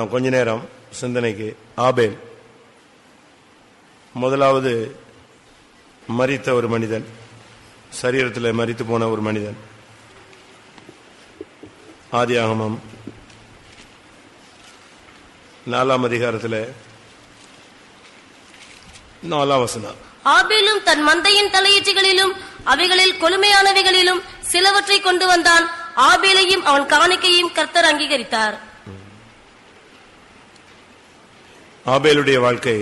பார்க்கிறோம் கொஞ்ச நேரம் சிந்தனைக்கு. ஆபேல் முதலாவது மரித்த ஒரு மனிதன், சரீரத்தில் மரித்து போன ஒரு மனிதன். ஆதியாகமம் 4ஆம் அதிகாரத்தில் 4ஆம் வசனம். ஆபேலும் தன் மந்தையின் தலையீற்றுகளிலும் அவைகளில் கொழுமையானவைகளிலும் சிலவற்றை கொண்டு வந்தான். ஆபேலையும் அவன் காணிக்கையும் கர்த்தர் அங்கீகரித்தார். ஆபேலுடைய வாழ்க்கை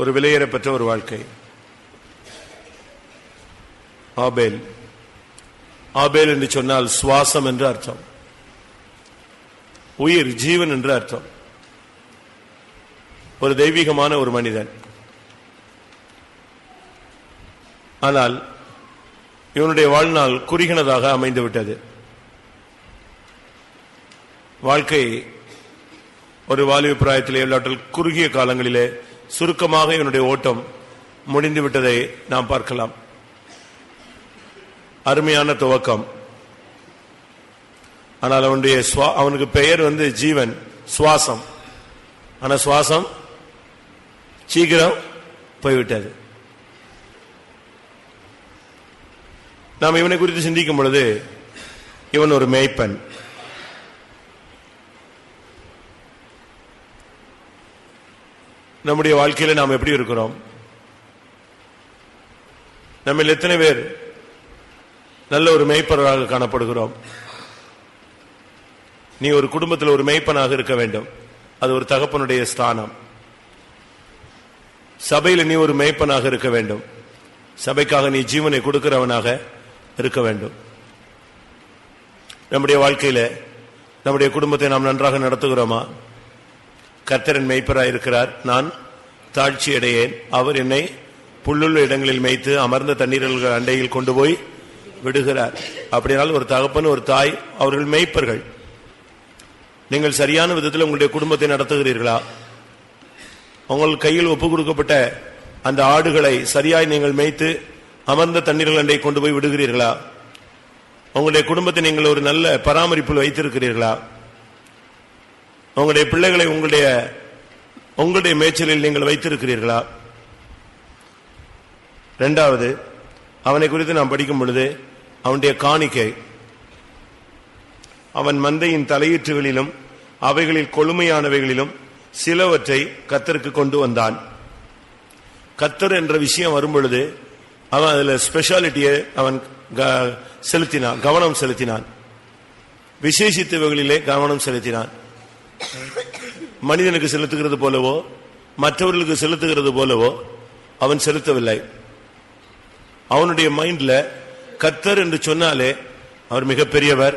ஒரு விலையேறப்பெற்ற ஒரு வாழ்க்கை. ஆபேல் ஆபேல் என்று சொன்னால் சுவாசம் என்று அர்த்தம், உயிர், ஜீவன் என்று அர்த்தம். ஒரு தெய்வீகமான ஒரு மனிதன். ஆனால் இவனுடைய வாழ்நாள் குறுகினதாக அமைந்து விட்டது. வாழ்க்கை ஒரு வாலிப பிராயத்திலே இல்லாட்டல் குறுகிய காலங்களிலே சுருக்கமாக இவனுடைய ஓட்டம் முடிந்து விட்டதை நாம் பார்க்கலாம். அருமையான துவக்கம். ஆனால் அவனுக்கு பெயர் ஜீவன், சுவாசம். ஆனா சுவாசம் சீக்கிரம் போய்விட்டது. நாம் இவனை குறித்து சிந்திக்கும் பொழுது இவன் ஒரு மேய்ப்பன். நம்முடைய வாழ்க்கையில நாம் எப்படி இருக்கிறோம்? நம்ம எத்தனை பேர் நல்ல ஒரு மேய்ப்பராக காணப்படுகிறோம்? நீ ஒரு குடும்பத்தில் ஒரு மேய்ப்பனாக இருக்க வேண்டும். அது ஒரு தகப்பனுடைய ஸ்தானம். சபையில் நீ ஒரு மேய்ப்பனாக இருக்க வேண்டும். சபைக்காக நீ ஜீவனை கொடுக்கிறவனாக இருக்க வேண்டும். நம்முடைய வாழ்க்கையில நம்முடைய குடும்பத்தை நாம் நன்றாக நடத்துகிறோமா? கர்த்தரின் மேய்ப்பராய் இருக்கிறார், நான் தாழ்ச்சி அடையேன், அவர் என்னை புல்லுள்ள இடங்களில் மேய்த்து அமர்ந்த தண்ணீர்கள் அண்டையில் கொண்டு போய் விடுகிறார். அப்படினால் ஒரு தகப்பன், ஒரு தாய், அவர்கள் மேய்ப்பர்கள். நீங்கள் சரியான விதத்தில் உங்களுடைய குடும்பத்தை நடத்துகிறீர்களா? உங்கள் கையில் ஒப்பு கொடுக்கப்பட்ட அந்த ஆடுகளை சரியாய் நீங்கள் மேய்த்து அமர்ந்த தண்ணீர்கள் அண்டை கொண்டு போய் விடுகிறீர்களா? உங்களுடைய குடும்பத்தை நீங்கள் ஒரு நல்ல பராமரிப்பில் வைத்திருக்கிறீர்களா? உங்களுடைய பிள்ளைகளை உங்களுடைய மேய்ச்சலில் நீங்கள் வைத்திருக்கிறீர்களா? இரண்டாவது, அவனை குறித்து நாம் படிக்கும் பொழுது அவனுடைய காணிக்கை. அவன் மந்தையின் தலையீற்றுகளிலும் அவைகளில் கொழுமையானவைகளிலும் சிலவற்றை கர்த்தருக்கு கொண்டு வந்தான். கர்த்தர் என்ற விஷயம் வரும்பொழுது அவன் அதுல ஸ்பெஷாலிட்டியை அவன் செலுத்தினான், கவனம் செலுத்தினான். விசேஷித்தவைகளிலே கவனம் செலுத்தினான். மனிதனுக்கு செலுத்துகிறது போலவோ மற்றவர்களுக்கு செலுத்துகிறது போலவோ அவன் செலுத்தவில்லை. அவனுடைய மைண்ட்ல கர்த்தர் என்று சொன்னாலே அவர் மிகப்பெரியவர்,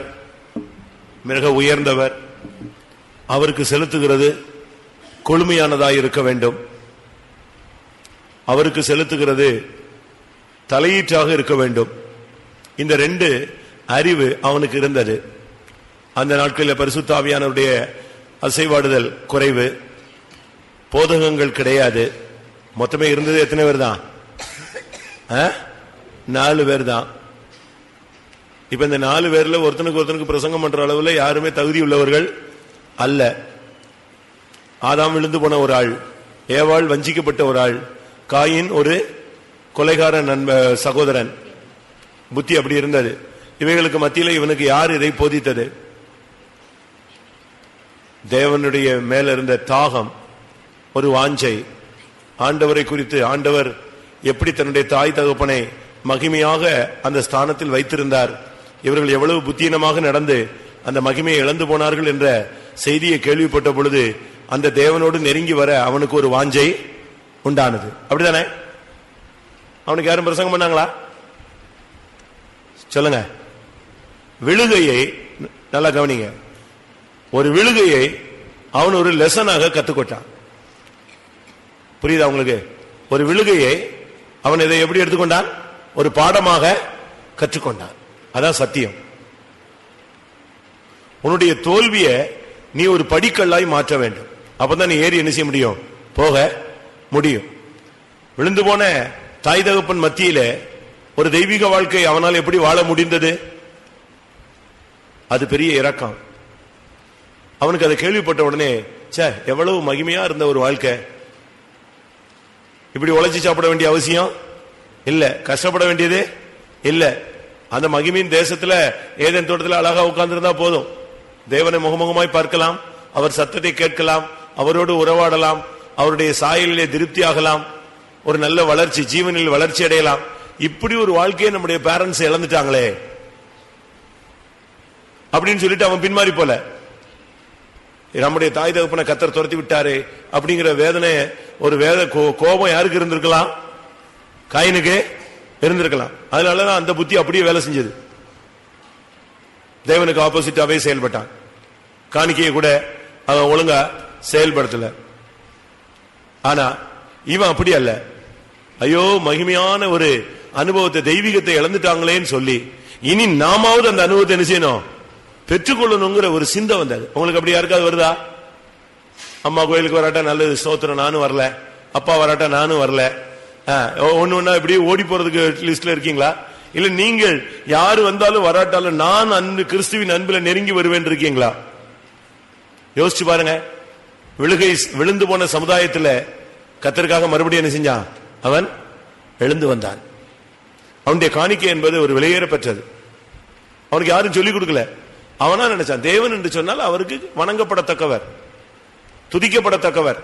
மிக உயர்ந்தவர், அவருக்கு செலுத்துகிறது கொழுமையானதாக இருக்க வேண்டும், அவருக்கு செலுத்துகிறது தலையீற்றாக இருக்க வேண்டும். இந்த ரெண்டு அறிவு அவனுக்கு இருந்தது. அந்த நாட்களில் பரிசுத்த ஆவியானவருடைய அசைவாடுதல் குறைவு, போதகங்கள் கிடையாது. மொத்தமே இருந்தது எத்தனை பேர் தான்? 4 பேர் தான். இப்ப இந்த 4 பேர்ல ஒருத்தனுக்கு பிரசங்கம் பண்ற அளவுல யாருமே தகுதி உள்ளவர்கள் அல்ல. ஆதாம் விழுந்து போன ஒரு ஆள், ஏவாள் வஞ்சிக்கப்பட்ட ஒரு ஆள், காயின் ஒரு கொலைகார சகோதரன். புத்தி அப்படி இருந்தது. இவைகளுக்கு மத்தியில் இவனுக்கு யார் இதை போதித்தது? தேவனுடைய மேல இருந்த தாகம், ஒரு வாஞ்சை, ஆண்டவரை குறித்து, ஆண்டவர் எப்படி தன்னுடைய தாய் தகப்பனை மகிமையாக அந்த ஸ்தானத்தில் வைத்திருந்தார், இவர்கள் எவ்வளவு புத்தீனமாக நடந்து அந்த மகிமையை இழந்து போனார்கள் என்ற செய்தியை கேள்விப்பட்ட பொழுது அந்த தேவனோடு நெருங்கி வர அவனுக்கு ஒரு வாஞ்சை உண்டானது. அப்படிதானே? அவனுக்கு யாரும் பிரசங்கம் பண்ணாங்களா? சொல்லுங்க. விழுகையை நல்லா கவனிங்க. ஒரு விழுகையை அவன் ஒரு லெசனாக கத்துக்கொண்டான். புரியுதா உங்களுக்கு? ஒரு விழுகையை அவன் இதை எப்படி எடுத்துக்கொண்டான்? ஒரு பாடமாக கற்றுக்கொண்டான். அதான் சத்தியம். உன்னுடைய தோல்வியை நீ ஒரு படிக்கல்லாய் மாற்ற வேண்டும். அப்பதான் நீ ஏறி என்ன செய்ய முடியும்? போக முடியும். விழுந்து போன தாய் தகப்பன் மத்தியில ஒரு தெய்வீக வாழ்க்கை அவனால் எப்படி வாழ முடிந்தது? அது பெரிய இரக்கம். அவனுக்கு அதை கேள்விப்பட்ட உடனே சே எவ்வளவு மகிமையா இருந்த ஒரு வாழ்க்கை, இப்படி உழைச்சி சாப்பிட வேண்டிய அவசியம் இல்ல, கஷ்டப்பட வேண்டியது இல்ல. அந்த மகிமையின் தேசத்துல ஏதேன் தோட்டத்தில் அழகா உட்கார்ந்து இருந்தா போதும். தேவனை முகமுகமாய் பார்க்கலாம், அவர் சத்தத்தை கேட்கலாம், அவரோடு உறவாடலாம், அவருடைய சாயலிலே திருப்தி ஆகலாம், ஒரு நல்ல வளர்ச்சி, ஜீவனில் வளர்ச்சி அடையலாம். இப்படி ஒரு வாழ்க்கையை நம்முடைய பேரண்ட்ஸ் இழந்துட்டாங்களே அப்படின்னு சொல்லிட்டு அவன் பின்மாறி போல, நம்முடைய தாய் தகப்பனை கர்த்தர் துரத்தி விட்டாரு அப்படிங்கிற வேதனை, ஒரு கோபம் யாருக்கு இருந்திருக்கலாம்? காயினுக்கு இருந்திருக்கலாம். அதனாலதான் அந்த புத்தி அப்படியே வேலை செஞ்சது. தேவனுக்கு ஆப்போசிட்டாவே செயல்பட்டான். காணிக்கையை கூட அவன் ஒழுங்கா செயல்படுத்தல. ஆனா இவன் அப்படி அல்ல. ஐயோ மகிமையான ஒரு அனுபவத்தை, தெய்வீகத்தை இழந்துட்டாங்களேன்னு சொல்லி இனி நாமாவது அந்த அனுபவத்தை என்ன செய்யணும், பெற்றுக்கொள்ளணுங்கிற ஒரு சிந்தை வந்தது. உங்களுக்கு அப்படி யாருக்காவது வருதா? அம்மா கோயிலுக்கு வராட்டா நல்லது, ஸ்தோத்திரம், நானும் வரல. அப்பா வராட்டா நானும் வரல. ஒன்னு ஒன்னா இப்படி ஓடி போறதுக்கு லிஸ்ட்ல இருக்கீங்களா? இல்ல நீங்கள் யாரு வந்தாலும் வராட்டாலும் நான் அன்பு, கிறிஸ்துவின் அன்புல நெருங்கி வருவேன் இருக்கீங்களா? யோசிச்சு பாருங்க. விழுந்து போன சமுதாயத்துல கர்த்தருக்காக மறுபடியும் என்ன செஞ்சான்? அவன் எழுந்து வந்தான். அவனுடைய காணிக்கை என்பது ஒரு விலையேற பெற்றது. அவனுக்கு யாரும் சொல்லிக் கொடுக்கல. அவனா நினைச்சான், தேவன் என்று சொன்னால் அவருக்கு வணங்கப்படத்தக்கவர், துதிக்கப்படத்தக்கவர்.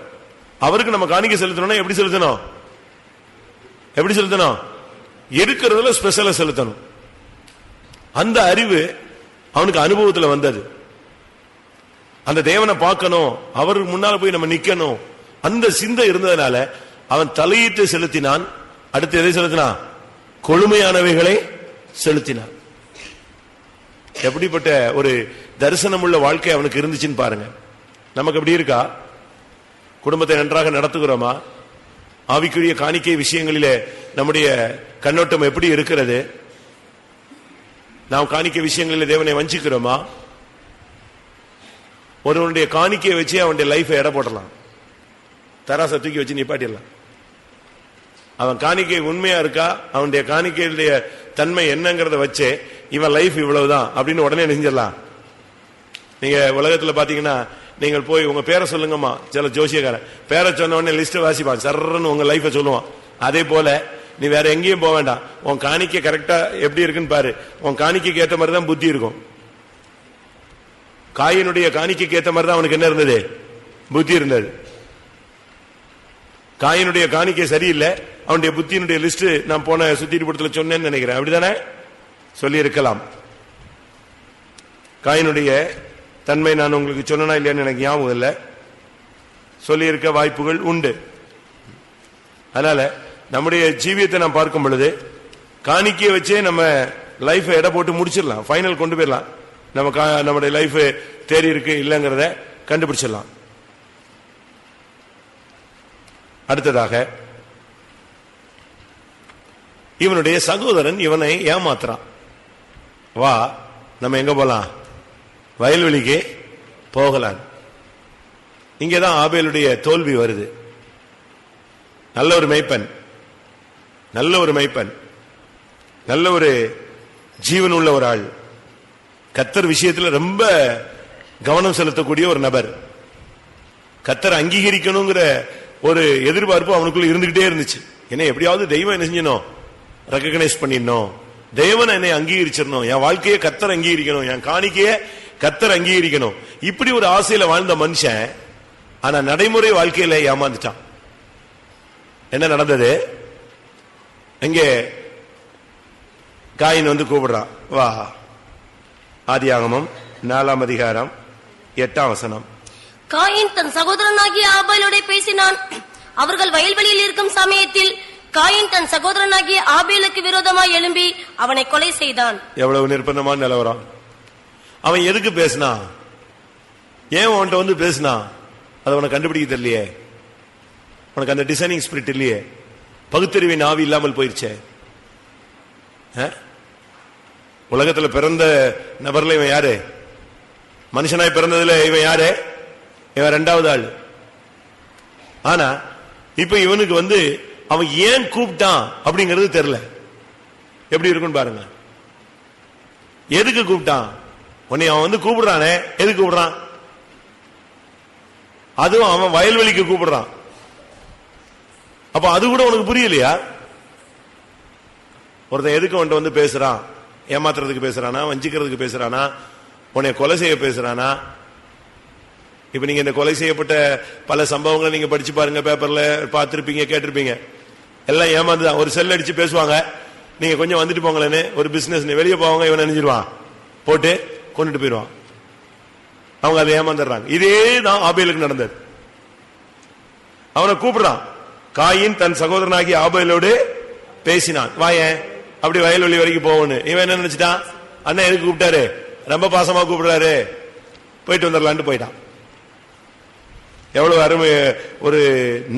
அவருக்கு நம்ம காணிக்கை செலுத்தணும். எப்படி செலுத்தணும்? எப்படி செலுத்தணும்? இருக்கிறதுல ஸ்பெஷலா செலுத்தணும். அந்த அறிவு அவனுக்கு அனுபவத்தில் வந்தது. அந்த தேவனை பார்க்கணும், அவருக்கு முன்னால போய் நம்ம நிக்கணும், அந்த சிந்தை இருந்ததுனால அவன் தலையீட்டு செலுத்தினான். அடுத்து எதை செலுத்தினான்? கொழுமையானவைகளை செலுத்தினான். எப்படிப்பட்ட ஒரு தரிசனம் உள்ள வாழ்க்கை அவனுக்கு இருந்துச்சுன்னு பாருங்க. நமக்கு எப்படி இருக்கா? குடும்பத்தை நன்றாக நடத்துகிறோமா? ஆவிக்குரிய காணிக்கை விஷயங்களிலே நம்முடைய கண்ணோட்டம் எப்படி இருக்கிறது? நாம் காணிக்கை விஷயங்களில் தேவனை வஞ்சிக்கிறோமா? ஒருவனுடைய காணிக்கையை வச்சு அவனுடைய லைஃபை எடை போடலாம், தராசை தூக்கி வச்சு நிப்பாட்டிடலாம். அவன் காணிக்கை உண்மையா இருக்கா, அவனுடைய காணிக்கையுடைய தன்மை என்னங்கிறத வச்சு இவன் லைஃப் இவ்வளவுதான் அப்படின்னு உடனே நெஞ்சிடலாம். நீங்க உலகத்துல பாத்தீங்கன்னா, நீங்கள் போய் உங்க பேரை சொல்லுங்கம்மா, சில ஜோசியக்காரன் பேரை சொன்ன உடனே லிஸ்ட் வாசிப்பான், சர்றன்னு உங்க லைஃபை சொல்லுவான். அதே போல நீ வேற எங்கேயும் போக வேண்டாம், உன் காணிக்கை கரெக்டா எப்படி இருக்குன்னு பாரு. உன் காணிக்கைக்கு ஏற்ற மாதிரி தான் புத்தி இருக்கும். காயினுடைய காணிக்கைக்கு ஏற்ற மாதிரி தான் அவனுக்கு என்ன இருந்தது? புத்தி இருந்தது. காயினுடைய காணிக்கை சரியில்லை, அவனுடைய புத்தியினுடைய லிஸ்ட் நான் போன சுத்திட்டு சொன்னேன்னு நினைக்கிறேன். அப்படிதானே சொல்லி இருக்கலாம். காயினுடைய தன்மை நான் உங்களுக்கு சொன்னா இல்லையான்னு எனக்கு ஞாபகம் இல்லை, சொல்லி இருக்க வாய்ப்புகள் உண்டு. அதனால நம்முடைய ஜீவியத்தை நாம் பார்க்கும் பொழுது காணிக்கையை வச்சே நம்ம லைஃபை எடை போட்டு முடிச்சிடலாம், ஃபைனல் கொண்டு போயிடலாம். நம்முடைய லைஃப் தேறி இருக்கு இல்லங்கிறத கண்டுபிடிச்சிடலாம். அடுத்ததாக இவனுடைய சகோதரன் இவனை ஏமாத்துறான். வா நம்ம எங்க போலாம்? வயல்வெளிக்கு போகலாம். இங்கேதான் ஆபேலுடைய தோல்வி வருது. நல்ல ஒரு மெய்ப்பன், நல்ல ஒரு மெய்ப்பன், நல்ல ஒரு ஜீவன் உள்ள ஒரு ஆள், கர்த்தர் விஷயத்துல ரொம்ப கவனம் செலுத்தக்கூடிய ஒரு நபர். கர்த்தர் அங்கீகரிக்கணுங்கிற ஒரு எதிர்பார்ப்பு அவனுக்குள்ள இருந்துகிட்டே இருந்துச்சு. என்ன எப்படியாவது தெய்வம் என்ன செஞ்சணும், ரெகக்னைஸ் பண்ணிடணும், தேவன் என்னை அங்கீகரிச்சிடணும், என் வாழ்க்கையை கர்த்தர் அங்கீகரிக்கணும், என் காணிக்கையை கர்த்தர் அங்கீகரிக்கணும். இப்படி ஒரு ஆசையில வாழ்ந்த மனுஷன் ஆனா நடைமுறை வாழ்க்கையில ஏமாந்துட்டான். என்ன நடந்தது? இங்கே காயின் வந்து கூப்பிடுறான், வா. ஆதியாகமம் 4ஆம் அதிகாரம் 8ஆம் வசனம். காயின் தன் சகோதரனாகிய ஆபேலோட பேசினான். அவர்கள் வயல்வெளியில் இருக்கும் சமயத்தில் காயின் தன் சகோதரனாகிய ஆபேலுக்கு விரோதமாய் எழும்பி அவனை கொலை செய்தான். எவ்வளவு நிர்பந்தமான நிலவரம். அவன் எதுக்கு பேசினா? ஏன் அவன்கிட்ட வந்து பேசினா? அதை உனக்கு கண்டுபிடிக்க தெரியலையே, உனக்கு அந்த டிசைனிங் ஸ்பிரிட் இல்லையே, பகுத்தறிவின் ஆவி இல்லாமல் போயிருச்சே. உலகத்துல பிறந்த நபர்ல இவன் யாரு? மனுஷனாய் பிறந்ததுல இவன் யாரு? இவன் இரண்டாவது ஆள். ஆனா இப்ப இவனுக்கு வந்து அவன் ஏன் கூப்பிட்டான் அப்படிங்கிறது தெரியல. எப்படி இருக்குன்னு பாருங்க. எதுக்கு கூப்பிட்டான்? உன்னை அவன் வந்து கூப்பிடுறானே, எதுக்கு கூப்பிடுறான்? அதுவும் அவன் வயல்வெளிக்கு கூப்பிடுறான். அப்ப அது கூட உனக்கு புரியலையா? ஒருத்தன் எதுக்கு அவன்கிட்ட வந்து பேசுறான்? ஏமாத்துறதுக்கு பேசுறானா, வஞ்சிக்கிறதுக்கு பேசுறானா, உன்னை கொலை செய்ய பேசுறானா? இப்ப நீங்க இந்த கொலை செய்யப்பட்ட பல சம்பவங்களை நீங்க படிச்சு பாருங்க, பேப்பர்ல பார்த்திருப்பீங்க, கேட்டிருப்பீங்க. எல்லாம் ஏமாந்துதான். ஒரு செல் அடிச்சு பேசுவாங்க, நீங்க கொஞ்சம் வந்துட்டு போங்களேன்னு. ஒரு பிசினஸ் வெளியே போவாங்க, இவன் நினைச்சிருவான், போட்டு கொண்டுட்டு போயிடுவான். அவங்க அதை ஏமாந்துடுறாங்க. இதே தான் ஆபேலுக்கு நடந்தது. அவனை கூப்பிடுறான். காயின் தன் சகோதரனாகி ஆபேலோடு பேசினான். வாயன் அப்படி வயல்வெளி வரைக்கும் போகணும். இவன் என்ன நினைச்சிட்டான்? அண்ணன் எதுக்கு கூப்பிட்டாரு? ரொம்ப பாசமா கூப்பிடுறாரு, போயிட்டு வந்துடலான்ட்டு போயிட்டான். எவ்வளவு அருமை! ஒரு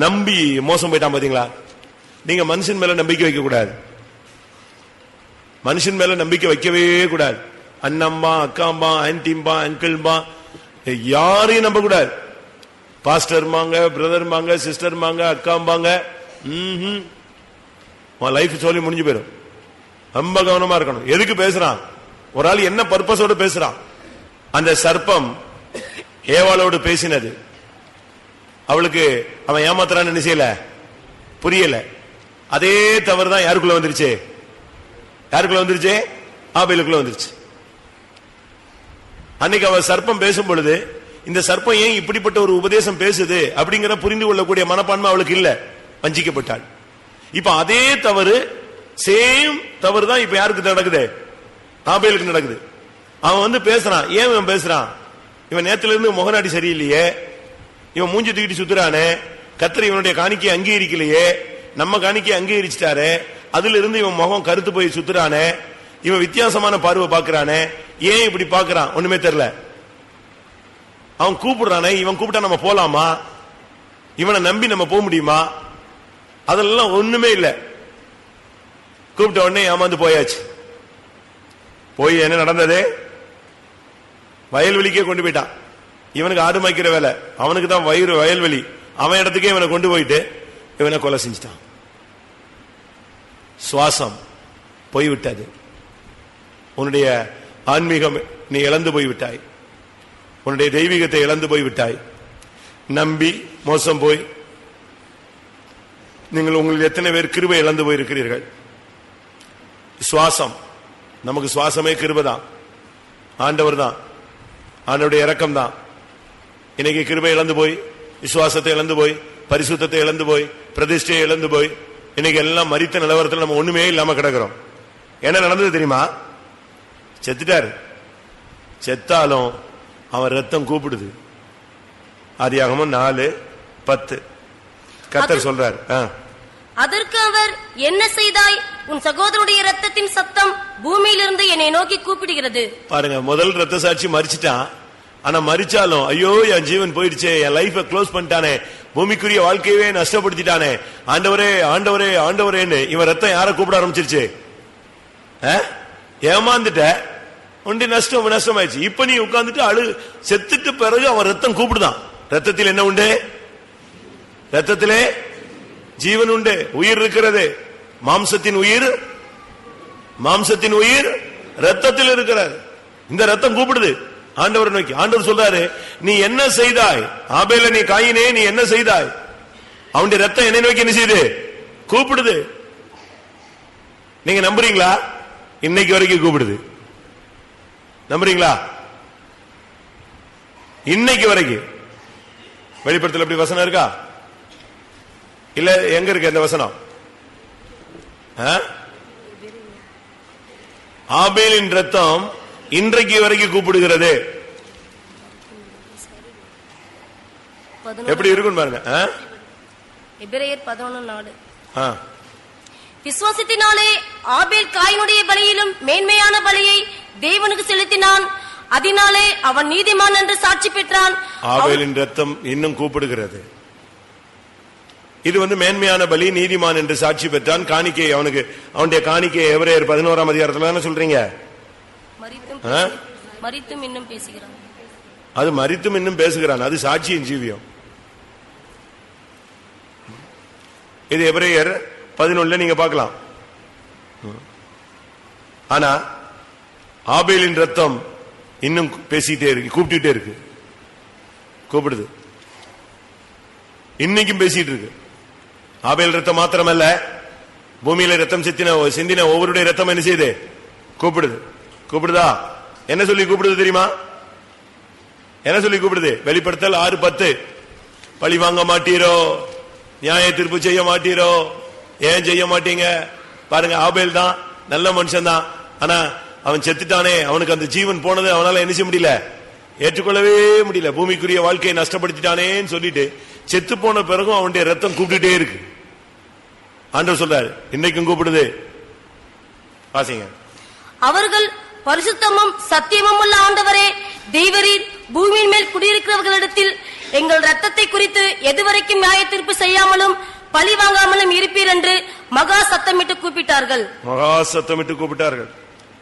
நம்பி மோசம் போயிட்டான் பாத்தீங்களா? நீங்க மனுஷன் மேல நம்பிக்கை வைக்க கூடாது. மனுஷன் மேல நம்பிக்கை வைக்கவே கூடாது. அண்ணம்பா, அக்காம்பா, ஆன்டிம்பா, அங்கிள்பா, யாரையும் நம்ப கூடாது. பாஸ்டர்மாங்க, பிரதர்மாங்க, சிஸ்டர்மாங்க, அக்காம்பாங்க, லைஃப் சொல்லி முடிஞ்சு போயிடும். ரொம்ப கவனமா இருக்கணும். எதுக்கு பேசுறான்? ஒரு ஆள் என்ன பர்பஸோடு பேசுறான்? அந்த சர்ப்பம் ஏவாளோடு பேசினது அவளுக்கு அவன் ஏமாத்துறான்னு என்ன செய்யல, புரியல. அதே தவறுதான் யாருக்குள்ள வந்துருச்சு? யாருக்குள்ள வந்துருச்சு? ஆபேலுக்குள்ள வந்துருச்சு. அன்னைக்கு அவன் சர்ப்பம் பேசும் பொழுது இந்த சர்ப்பம் ஏன் இப்படிப்பட்ட ஒரு உபதேசம் பேசுது அப்படிங்கிற புரிந்து கொள்ளக்கூடிய மனப்பான்மை அவளுக்கு இல்ல, வஞ்சிக்கப்பட்டாள். இப்ப அதே தவறு, சேம் தவறு தான் இப்ப யாருக்கு நடக்குது? ஆபேலுக்கு நடக்குது. அவன் வந்து பேசுறான். ஏன் இவன் பேசுறான்? இவன் நேத்துல இருந்து முகநாடி சரியில்லையே, இவன் மூஞ்சி தூக்கிட்டு சுத்துறானே, கர்த்தர் இவனுடைய காணிக்கையை அங்கீகரிக்கலையே, நம்ம காணிக்கையை அங்கீகரிச்சிட்டாரு, அதுல இருந்து இவன் முகம் கருத்து போய் சுத்துறானே, இவன் வித்தியாசமான பார்வை பாக்குறானே, ஏன் இப்படி பாக்குறான்? ஒண்ணுமே தெரியல. அவன் கூப்பிடுறானே, இவன் கூப்பிட்டா நம்ம போலாமா? இவனை நம்பி நம்ம போக முடியுமா? அதெல்லாம் ஒண்ணுமே இல்ல. கூப்பிட்ட உடனே ஏமாந்து போயாச்சு. போய் என்ன நடந்தது? வயல்வெளிக்கே கொண்டு போயிட்டான். இவனுக்கு ஆடு மாய்க்கிற வேலை, அவனுக்கு தான் வயல்வெளி. அவன் இடத்துக்கே இவனை கொண்டு போயிட்டு இவனை கொலை செஞ்சிட்டான். சுவாசம் போய்விட்டது. உன்னுடைய ஆன்மீகம் நீ இழந்து போய்விட்டாய். உன்னுடைய தெய்வீகத்தை இழந்து போய்விட்டாய். நம்பி மோசம் போய் நீங்கள் உங்களில் எத்தனை பேர் கிருபை இழந்து போயிருக்கிறீர்கள்? சுவாசம், நமக்கு சுவாசமே கிருபை தான், ஆண்டவர் தான், ஆண்டவருடைய இரக்கம் தான். இன்னைக்கு கிருபை இழந்து போய், விசுவாசத்தை இழந்து போய், பரிசுத்தத்தை இழந்து போய், பிரதிஷ்டையை இழந்து போய், இன்னைக்கு எல்லாம் மரித்த நிலவரத்தில் நம்ம ஒண்ணுமே இல்லாம கிடக்கிறோம். என்ன நடந்தது தெரியுமா? செத்துட்டாரு. செத்தாலும் அவன் ரத்தம் கூப்பிடுது. ஆதியாகமம் 4:10 கர்த்தர் சொல்றார். அதற்கு அவர், என்ன செய்தாய்? உன் சகோதரனுடைய ரத்தத்தின் சத்தம் பூமியிலிருந்து என்னை நோக்கி கூப்பிடுகிறது. பாருங்க, முதல் ரத்த சாட்சி மரிச்சிட்டான். ஆனா மரிச்சாலும் ஐயோ என் ஜீவன் போயிடுச்சே, என் லைஃப க்ளோஸ் பண்ணிட்டானே, பூமிக்குரிய வாழ்க்கையவே நஷ்டப்படுத்திட்டானே, ஆண்டவரே ஆண்டவரே ஆண்டவரேன்னு இவன் ரத்தம் யார கூப்பிட ஆரம்பிச்சிருச்சு? ஏமாந்துட்ட, உண்டி நஷ்டமாயிடுச்சு. இப்ப நீ உட்கார்ந்துட்டு அழு. செத்துட்டு பிறகு அவன் ரத்தம் கூப்பிடுதான். ரத்தத்தில் என்ன உண்டு? ரத்தத்திலே ஜீவன் உண்டு, உயிர் இருக்கிறது. மாம்சத்தின் உயிர் ரத்தத்தில் இருக்கிறது. இந்த ரத்தம் கூப்பிடுது ஆண்டவர் நோக்கி. ஆண்டவர் சொல்றாரு, நீ என்ன செய்தாய்? ஆபேல, நீ காயினே, நீ என்ன செய்தாய்? அவனுடைய ரத்தம் என்னை நோக்கி என்ன செய்யுது? கூப்பிடுது. நீங்க நம்புறீங்களா? இன்னைக்கு வரைக்கும் கூப்பிடுது. நம்புறீங்களா? இன்னைக்கு வரைக்கும். வெளிப்படத்தில் அப்படி வசனம் இருக்கா? இல்ல எங்க இருக்கு அந்த வசனம்? ஆபேலின் ரத்தம் இன்றைக்கு வரைக்கும் கூப்பிடுகிறது. எப்படி இருக்குன்னு பாருங்க. எபிரேயர் 11:4. விசுவாசத்தினாலே ஆபேல் காயினுடைய பலியிலும் மேன்மையான பலியை தேவனுக்கு செலுத்தினான், அதனாலே அவன் நீதிமான் என்று சாட்சி பெற்றான். ஆபேலின் ரத்தம் இன்னும் கூப்பிடுகிறது. இது மேன்மையான பலி, நீதிமான் என்று சாட்சி பெற்றான். காணிக்கை அவனுக்கு, அவனுடைய காணிக்கை எபிரேயர் 11ஆம் அதிகாரத்துல என்ன சொல்றீங்க? மரித்தும் இன்னும் பேசுகிறான். அது மரித்தும் இன்னும் பேசுகிறான், அது சாட்சியின் ஜீவியம். இது எபிரேயர் 11 நீங்க பார்க்கலாம். ஆனா ஆபேலின் ரத்தம் இன்னும் பேசிட்டே இருக்கு, கூப்பிட்டுட்டே இருக்கு, கூப்பிடுது. இன்னைக்கும் பேசிட்டு இருக்கு. ஆபேல் ரத்தம் மாத்திரமல்ல, பூமியில ரத்தம் சிந்தின ஒவ்வொருடைய ரத்தம் என்ன செய்யுது? கூப்பிடுதா? என்ன சொல்லி கூப்பிடுது தெரியுமா? என்ன சொல்லி கூப்பிடுது? வெளிப்படுத்தல் 6:10. பழி வாங்க மாட்டீரோ, நியாய தீர்ப்பு செய்ய மாட்டீரோ, ஏன் செய்ய மாட்டீங்க? பாருங்க, ஆபேல் தான் நல்ல மனுஷன் தான், ஆனா அவன் செத்துட்டானே, அவனுக்கு அந்த ஜீவன் போனது அவனால என்ன செய்ய முடியல, ஏற்றுக்கொள்ளவே முடியல. பூமிக்குரிய வாழ்க்கையை நஷ்டப்படுத்திட்டானேன்னு சொல்லிட்டு செத்து போன பிறகும் அவனுடைய ரத்தம் கூப்பிட்டுட்டே இருக்கு. ஆண்டவர் சொல்றாரு, இன்னைக்கும் கூப்பிடுது. வாசிங்க. அவர்கள் பரிசுத்தமும் சத்தியமும் உள்ள ஆண்டவரே, தேவரீர் பூமியின் மேல் குடியிருக்கிறவர்களிடத்தில் எங்கள் ரத்தத்தை குறித்து எதுவரைக்கும் நியாய தீர்ப்பு செய்யாமலும் பழி வாங்காமலும் இருப்பீர் என்று மகா சத்தமிட்டு கூப்பிட்டார்கள்.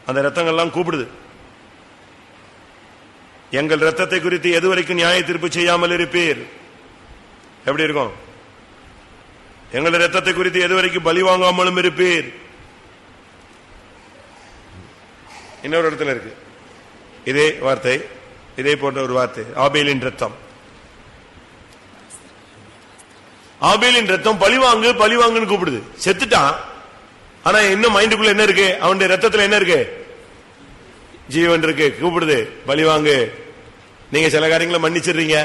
அந்த ரத்தங்கள்லாம் கூப்பிடுது, எங்கள் ரத்தத்தை குறித்து எதுவரைக்கும் நியாய தீர்ப்பு செய்யாமல் இருப்பீர். எப்படி இருக்கும்? எங்கள் ரத்தத்தை குறித்து எதுவரைக்கும் பலி வாங்காமலும் இருப்பீர். இன்னொரு இடத்துல இருக்கு இதே வார்த்தை, இதே போன்ற ஒரு வார்த்தை, ஆபேலின் ரத்தம். ஆபேலின் ரத்தம் பழிவாங்குன்னு கூப்பிடுது. செத்துட்டான், ஆனா இன்னும் மைண்டுக்குள்ள என்ன இருக்கு? அவனுடைய ரத்தத்துல என்ன இருக்கு? ஜீவன் இருக்கு. கூப்பிடுது, பழிவாங்கு. நீங்க சில காரியங்களை மன்னிச்சிடுறீங்க,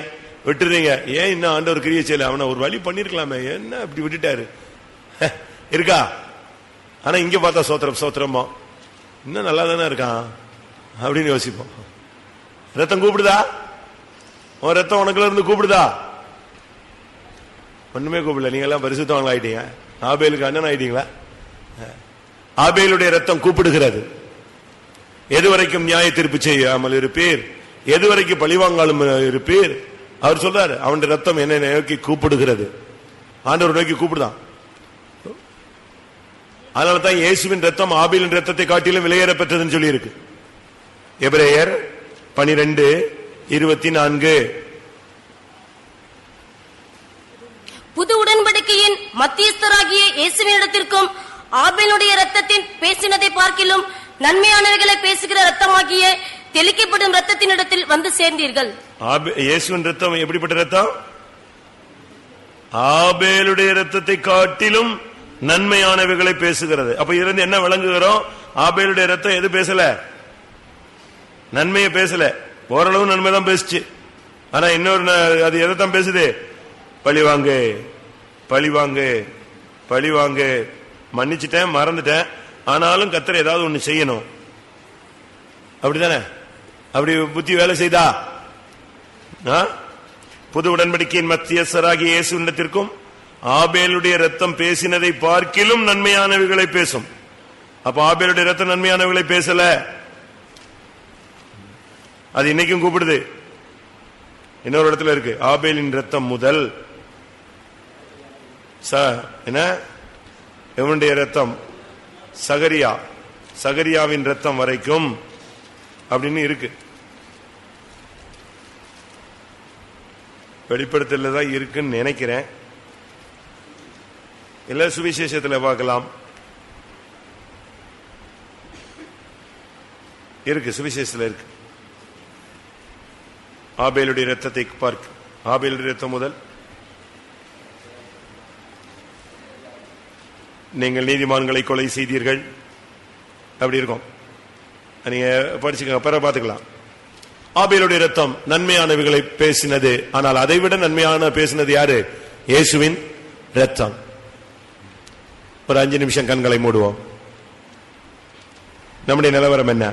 விட்டுறீங்க. ஏன் இன்னும் ஆண்டவர் கிரியை செய்யல? அவனை ஒரு வழி பண்ணிருக்கலாமே, என்ன இப்படி விட்டுட்டாரு இருக்கா? ஆனா இங்க பார்த்தா சோத்திரமா இன்னும் நல்லா தானே இருக்கான் அப்படின்னு யோசிப்போம். ரத்தம் கூப்பிடுதா? உன் ரத்தம் உனக்குள்ள இருந்து கூப்பிடுதா? ஒண்ணுமே கூப்பிடல. நீங்க எல்லாம் பரிசுத்தவங்களா ஆயிட்டீங்க, ஆபேலுக்கு அண்ணன் ஆயிட்டீங்களா? ஆபேலுடைய ரத்தம் கூப்பிடுகிறது. எதுவரைக்கும் நியாய தீர்ப்பு செய்யாமல் இருப்பீர், எதுவரைக்கும் பழிவாங்காலும் இருப்பீர். அவர் சொல்றாரு, அவனுடைய ரத்தம் என்ன நோக்கி கூப்பிடுகிறது, ஆண்டவர் நோக்கி கூப்பிடுதான். அதனாலதான் இயேசுவின் ரத்தம் ஆபேலின் ரத்தத்தை காட்டிலும் விலையேற பெற்றதுன்னு சொல்லி இருக்கு. எபிரேயர் 12:24. புது உடன்படிக்கையின் மத்தியஸ்தராகிய இயேசுவினிடத்திற்கும் ஆபேலுடைய ரத்தத்தின் பேசினதை பார்க்கிலும் நன்மையானவைகளை பேசுகிற ரத்தமாகிய தெளிக்கப்படும் ரத்தத்தினிடத்தில் வந்து சேர்ந்தீர்கள். இயேசுவின் ரத்தம் எப்படிப்பட்ட ரத்தம்? ஆபேலுடைய ரத்தத்தை காட்டிலும் நன்மையானவைகளை பேசுகிறது. அப்ப இருந்து என்ன விளங்குகிறோம்? ஆபேலுடைய ரத்தம் எது பேசல? நன்மையை பேசல. ஓரளவு நன்மை தான் பேசுச்சு. ஆனா இன்னொரு அது எதைத்தான் பேசுது? பழிவாங்கு, பழிவாங்கு, பழிவாங்கு. மன்னிச்சுட்டேன், மறந்துட்டேன், ஆனாலும் கர்த்தர் ஏதாவது ஒண்ணு செய்யணும். அப்படித்தானே? அப்படி புத்தி வேலை செய்தா? புது உடன்படிக்கையின் மத்தியஸ்தராகிய இயேசுவினிடத்திற்கும் ஆபேலுடைய ரத்தம் பேசினதை பார்க்கிலும் நன்மையானவைகளை பேசும். அப்ப ஆபேலுடைய ரத்தம் நன்மையானவைகளை பேசல. அது இன்னைக்கும் கூப்பிடுது. இன்னொரு இடத்துல இருக்கு, ஆபேலின் ரத்தம் முதல் என்ன எவனுடைய ரத்தம்? சகரியாவின் ரத்தம் வரைக்கும் அப்படின்னு இருக்கு. வெளிப்படுத்தல தான் இருக்குன்னு நினைக்கிறேன். இல்ல சுவிசேஷத்துல பார்க்கலாம். இருக்கு, சுவிசேஷத்துல இருக்கு. ஆபேலுடைய ரத்தத்தை பார்க்க, ஆபேலுடைய ரத்தம் முதல் நீங்கள் நீதிமான்களை கொலை செய்தீர்கள் அப்படி இருக்கும். நீங்க படிச்சுக்க, பிற பார்த்துக்கலாம். ஆபேலுடைய ரத்தம் நன்மையானவைகளை பேசினது, ஆனால் அதைவிட நன்மையான பேசினது யாரு? இயேசுவின் ரத்தம். ஒரு 5 நிமிஷம் கண்களை மூடுவோம். நம்முடைய நிலவரம் என்ன?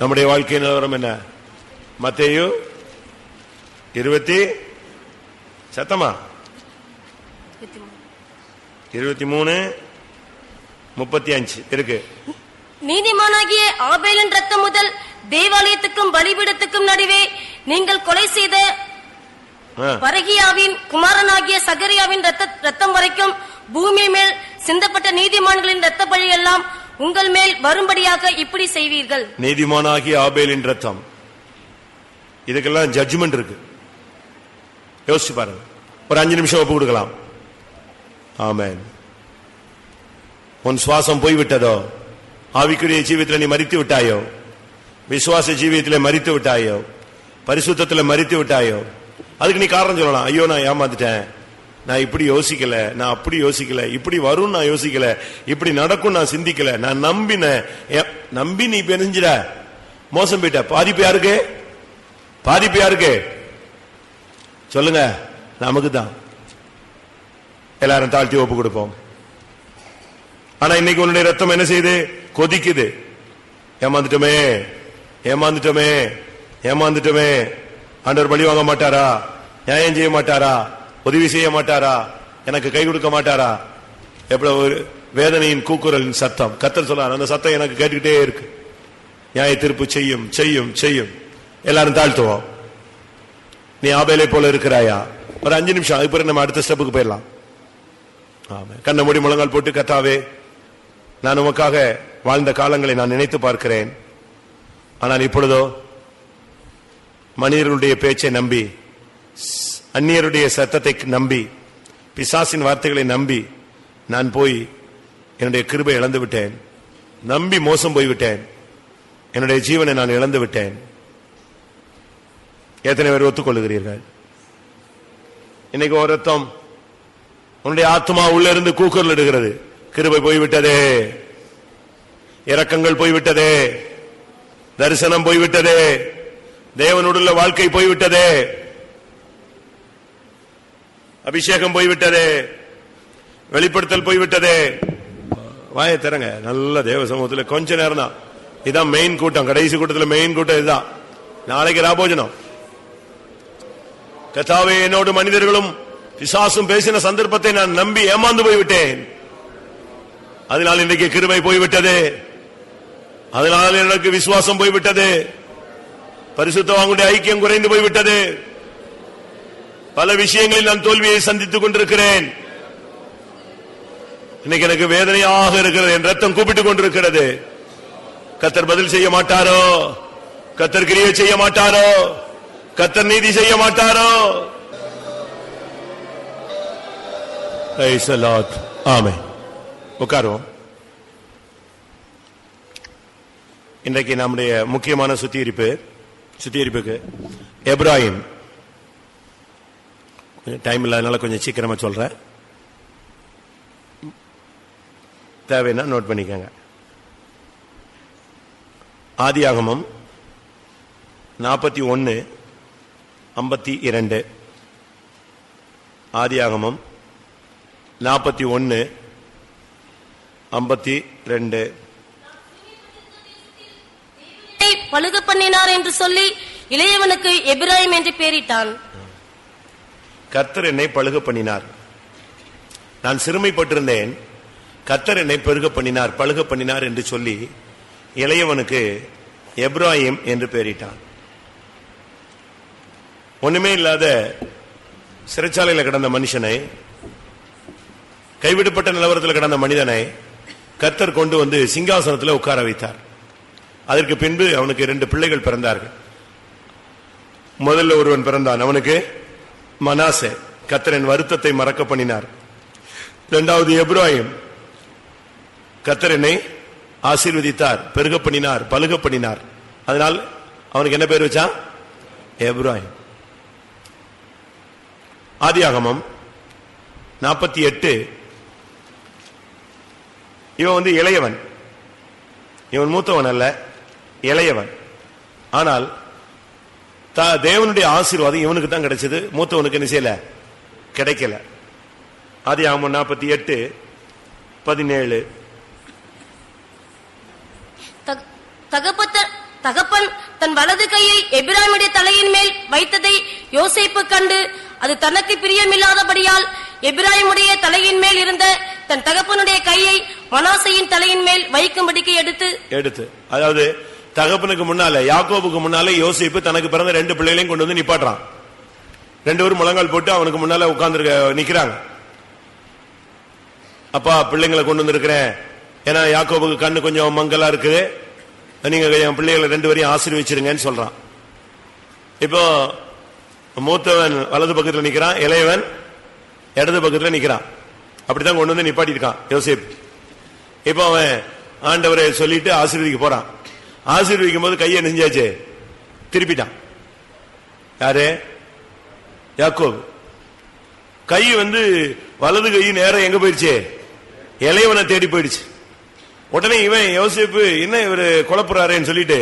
நம்முடைய வாழ்க்கை நிலவரம் என்ன? மத்தேயு 20 சத்தமா 23:35 இருக்கு. நீதிமானாகிய ஆபேலின் ரத்தம் முதல் தேவாலயத்துக்கும் பலிபீடத்துக்கும் நடுவே நீங்கள் கொலை செய்த பரகியாவின் குமாரனாகிய சகரியாவின் ரத்தம் வரைக்கும் பூமி மேல் சிந்தப்பட்ட நீதிமான்களின் ரத்த பழி எல்லாம் உங்கள் மேல் வரும்படியாக இப்படி செய்வீர்கள். நீதிமானாகிய ஆபேலின் ரத்தம், இதுக்கெல்லாம் ஜட்ஜ்மெண்ட் இருக்கு. யோசிச்சு பாருங்க. ஒரு 5 நிமிஷம் ஒப்பு கொடுக்கலாம். ஆமென். உன் சுவாசம் போய்விட்டதோ? ஆவிக்குரிய ஜீவியத்தில் நீ மரித்து விட்டாயோ? விசுவாச ஜீவியத்தில் மரித்து விட்டாயோ? பரிசுத்தத்தில் மரித்து விட்டாயோ? அதுக்கு நீ காரணம் சொல்லலாம், ஐயோ நான் ஏமாந்துட்டேன், நான் இப்படி யோசிக்கல, நான் அப்படி யோசிக்கல, இப்படி வரும் நான் யோசிக்கல, இப்படி நடக்கும் நான் சிந்திக்கல, நான் நம்பி நீ பெருஞ்சிட மோசம் போயிட்ட. பாதிப்பு யாருக்கு? பாதிப்பு யாருக்கு சொல்லுங்க? நமக்கு தான். எல்லாரும் தாழ்த்தி ஒப்பு கொடுப்போம். ஆனா இன்னைக்கு உன்னுடைய ரத்தம் என்ன செய்யுது? கொதிக்குது. ஏமாந்துட்டோமே, ஏமாந்துட்டோமே, ஏமாந்துட்டோமே. ஆண்டவர் பழி வாங்க மாட்டாரா? நியாயம் செய்ய மாட்டாரா? உதவி செய்ய மாட்டாரா? எனக்கு கை கொடுக்க மாட்டாரா? எவ்வளவு ஒரு வேதனையின் கூக்குரலின் சத்தம். கர்த்தர் சொல்றார், அந்த சத்தம் எனக்கு கேட்டுக்கிட்டே இருக்கு. நியாய தீர்ப்பு செய்யும் செய்யும் செய்யும். எல்லாரும் தாழ்த்துவோம். நீ ஆபேலை போல இருக்கிறாயா? ஒரு 5 நிமிஷம், அதுக்கு பிறகு நம்ம அடுத்த ஸ்டெப்புக்கு போயிடலாம். கண்ண மூடி முழங்கால் போட்டு, கர்த்தாவே, நான் உமக்காக வாழ்ந்த காலங்களை நான் நினைத்து பார்க்கிறேன். ஆனால் இப்பொழுதோ மனிதர்களுடைய பேச்சை நம்பி, அந்நியருடைய சத்தத்தை நம்பி, பிசாசின் வார்த்தைகளை நம்பி நான் போய் என்னுடைய கிருபை இழந்து விட்டேன். நம்பி மோசம் போய்விட்டேன். என்னுடைய ஜீவனை நான் இழந்து விட்டேன். எத்தனை பேர் ஒத்துக்கொள்ளுகிறீர்கள்? இன்னைக்கு ஒரு ரத்தம் உன்னுடைய ஆத்மா உள்ள இருந்து கூக்குரல் இடுகிறது. கிருபை போய்விட்டதே, இரக்கங்கள் போய்விட்டதே, தரிசனம் போய்விட்டதே, தேவனுடைய வாழ்க்கை போய்விட்டதே, அபிஷேகம் போய்விட்டதே, வெளிப்படுத்தல் போய்விட்டதே. வாயை தரங்க. நல்ல தேவ சமூகத்தில் கொஞ்ச நேரம் தான். இதான் மெயின் கூட்டம். கடைசி கூட்டத்தில் மெயின் கூட்டம் இதுதான். நாளைக்கு ராபோஜனம். கர்த்தாவே, என்னோடு மனிதர்களும் பிசாசும் பேசின சந்தர்ப்பத்தை நான் நம்பி ஏமாந்து போய்விட்டேன். அதனால் இன்றைக்கு கிருபை போய்விட்டது. அதனால் எனக்கு விசுவாசம் போய்விட்டது. பரிசுத்தவான்களுடைய ஐக்கியம் குறைந்து போய்விட்டது. பல விஷயங்களில் நான் தோல்வியை சந்தித்துக் கொண்டிருக்கிறேன். இன்னைக்கு எனக்கு வேதனையாக இருக்கிறது. என் ரத்தம் கூப்பிட்டுக் கொண்டிருக்கிறது. கர்த்தர் பதில் செய்ய மாட்டாரோ? கர்த்தர் கிரியை செய்ய மாட்டாரோ? கர்த்தர் நீதி செய்ய மாட்டாரோ? Praise the Lord. ஆமென். உட்காருவோம். இன்றைக்கு நம்முடைய முக்கியமான சுத்திகரிப்புக்கு எப்ராயிம். டைம் இல்லாதனால கொஞ்சம் சீக்கிரமா சொல்றேன். தேவைன்னா நோட் பண்ணிக்கங்க. ஆதியாகமம் 41:52. ஆதியாகமம் 41:52. பழுக பண்ணினார் என்று சொல்லி இளையவனுக்கு எபிராயிம் என்று பெயரிட்டான். கர்த்தர் என்னை பழுக பண்ணினார். நான் சிறுமைப்பட்டிருந்தேன். கர்த்தர் என்னை பெருக பண்ணினார், பழுக பண்ணினார் என்று சொல்லி இளையவனுக்கு எப்ராயிம் என்று பெயரிட்டான். ஒண்ணுமே இல்லாத சிறைச்சாலையில் கிடந்த மனுஷனை, கைவிடப்பட்ட நிலவரத்தில் கிடந்த மனிதனை கர்த்தர் கொண்டு வந்து சிங்காசனத்தில் உட்கார வைத்தார். அதற்கு பின்பு அவனுக்கு 2 பிள்ளைகள் பிறந்தார்கள். முதல்ல ஒருவன் பிறந்தான், அவனுக்கு மனாசே. கர்த்தரின் வருத்தத்தை மறக்க பண்ணினார். இரண்டாவது எப்ராயிம். கர்த்தர் என்னை ஆசீர்வதித்தார், பெருக பண்ணினார், பழுக பண்ணினார். அதனால் அவனுக்கு என்ன பேர் வச்சான்? எப்ராயிம். ஆதியாகமம் 48. இவன் இளையவன். இவன் மூத்தவன் அல்ல, இளையவன். ஆனால் தேவனுடைய ஆசீர்வாதம் இவனுக்கு தான் கிடைச்சது, மூத்தவனுக்கு என்ன செய்யல, கிடைக்கல. ஆதியாகமம் 48:17. தகப்பன் தன் வலது கையை எபிராயிமுடைய தலையின் மேல் வைத்ததை யோசேப்பு கண்டு, அது தனக்கு பிரியமில்லாதபடியால் எபிராயிமுடைய தலையின் மேல் இருந்த தன் தகப்பனுடைய கையை மனாசையின் தலையின் மேல் வைக்கும்படிக்கு எடுத்து, அதாவது தகப்பனுக்கு முன்னால, யாக்கோபுக்கு முன்னால யோசேப்பு தனக்கு பிறந்த 2 பிள்ளைகளையும் கொண்டு வந்து நிப்பாட்டுறான். 2 பேரும் முழங்கால் போட்டு அவனுக்கு முன்னால உட்கார்ந்து நிக்கிறாங்க. அப்பா, பிள்ளைங்களை கொண்டு வந்து இருக்கிறேன். ஏன்னா யாக்கோபுக்கு கண்ணு கொஞ்சம் மங்கலா இருக்குது, நீங்க என் பிள்ளைகளை 2 பேரையும் ஆசீர்வதிச்சிருங்கன்னு சொல்றான். இப்போ மூத்தவன் வலது பக்கத்தில் நிக்கிறான், இளையவன் இடது பக்கத்தில் நிக்கிறான். அப்படித்தான் கொண்டு வந்து நிப்பாட்டி இருக்கான் யோசேப். இப்போ அவன் ஆண்டவரை சொல்லிட்டு ஆசீர்வதிக்க போறான். ஆசீர்வதிக்கும் போது கையை நெஞ்சாச்சு திருப்பிட்டான். யாரு? யாக்கோபு. கை வலது கை நேரம் எங்க போயிடுச்சு? இளையவனை தேடி போயிடுச்சு. உடனே இவன் யோசிப்பு, என்ன இவரு குழப்புறாருன்னு சொல்லிட்டு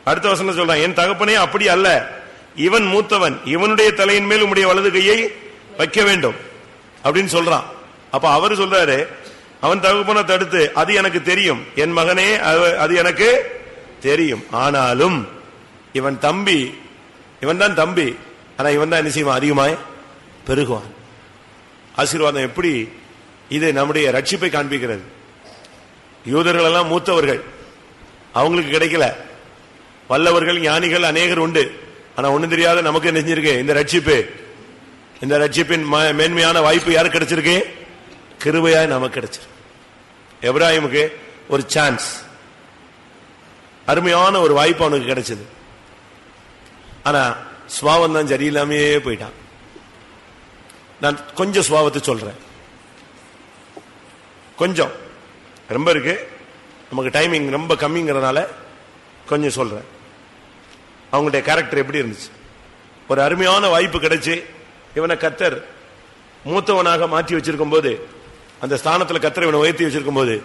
அடுத்த வசனம் சொல்றான், என் தகப்பனே அப்படி அல்ல, இவன் மூத்தவன், இவனுடைய தலையின் மேல் உம்முடைய வலது கையை வைக்க வேண்டும் அப்படின்னு சொல்றான். அப்ப அவரு சொல்றாரு, அவன் தகப்பனை தடுத்து, அது எனக்கு தெரியும் என் மகனே, அது எனக்கு தெரியும், ஆனாலும் இவன் தம்பி, இவன் தான் தம்பி, ஆனா இவன் தான் என்ன செய்வான்? அதிகமாய் பெருகுவான். ஆசீர்வாதம் எப்படி இது நம்முடைய ரட்சிப்பை காண்பிக்கிறது. யூதர்கள் எல்லாம் மூத்தவர்கள், அவங்களுக்கு கிடைக்கல. வல்லவர்கள் ஞானிகள் அநேகர் உண்டு. ஆனா ஒண்ணு தெரியாத நமக்கு என்ன செஞ்சிருக்கு? இந்த ரட்சிப்பு, இந்த ரட்சிப்பின் மேன்மையான வாய்ப்பு யாருக்கு கிடைச்சிருக்கு? கிருபையாய் நமக்கு கிடைச்சிருக்கு. எப்ராஹிமுக்கு ஒரு சான்ஸ், அருமையான ஒரு வாய்ப்பு அவனுக்கு கிடைச்சது. ஆனா சுவாவம் தான் சரியில்லாமே போயிட்டான். நான் கொஞ்சம் சுவாவத்தை சொல்றேன், கொஞ்சம், ரொம்ப இருக்கு, நமக்கு டைமிங் ரொம்ப கம்மிங்கிறதுனால கொஞ்சம் சொல்றேன். அவங்களுடைய கேரக்டர் எப்படி இருந்துச்சு? ஒரு அருமையான வாய்ப்பு கிடைச்சு இவனை கர்த்தர் மூத்தவனாக மாற்றி வச்சிருக்கும் போது, அந்த ஸ்தானத்தில் கர்த்தர் இவனை உயர்த்தி வச்சிருக்கும் போது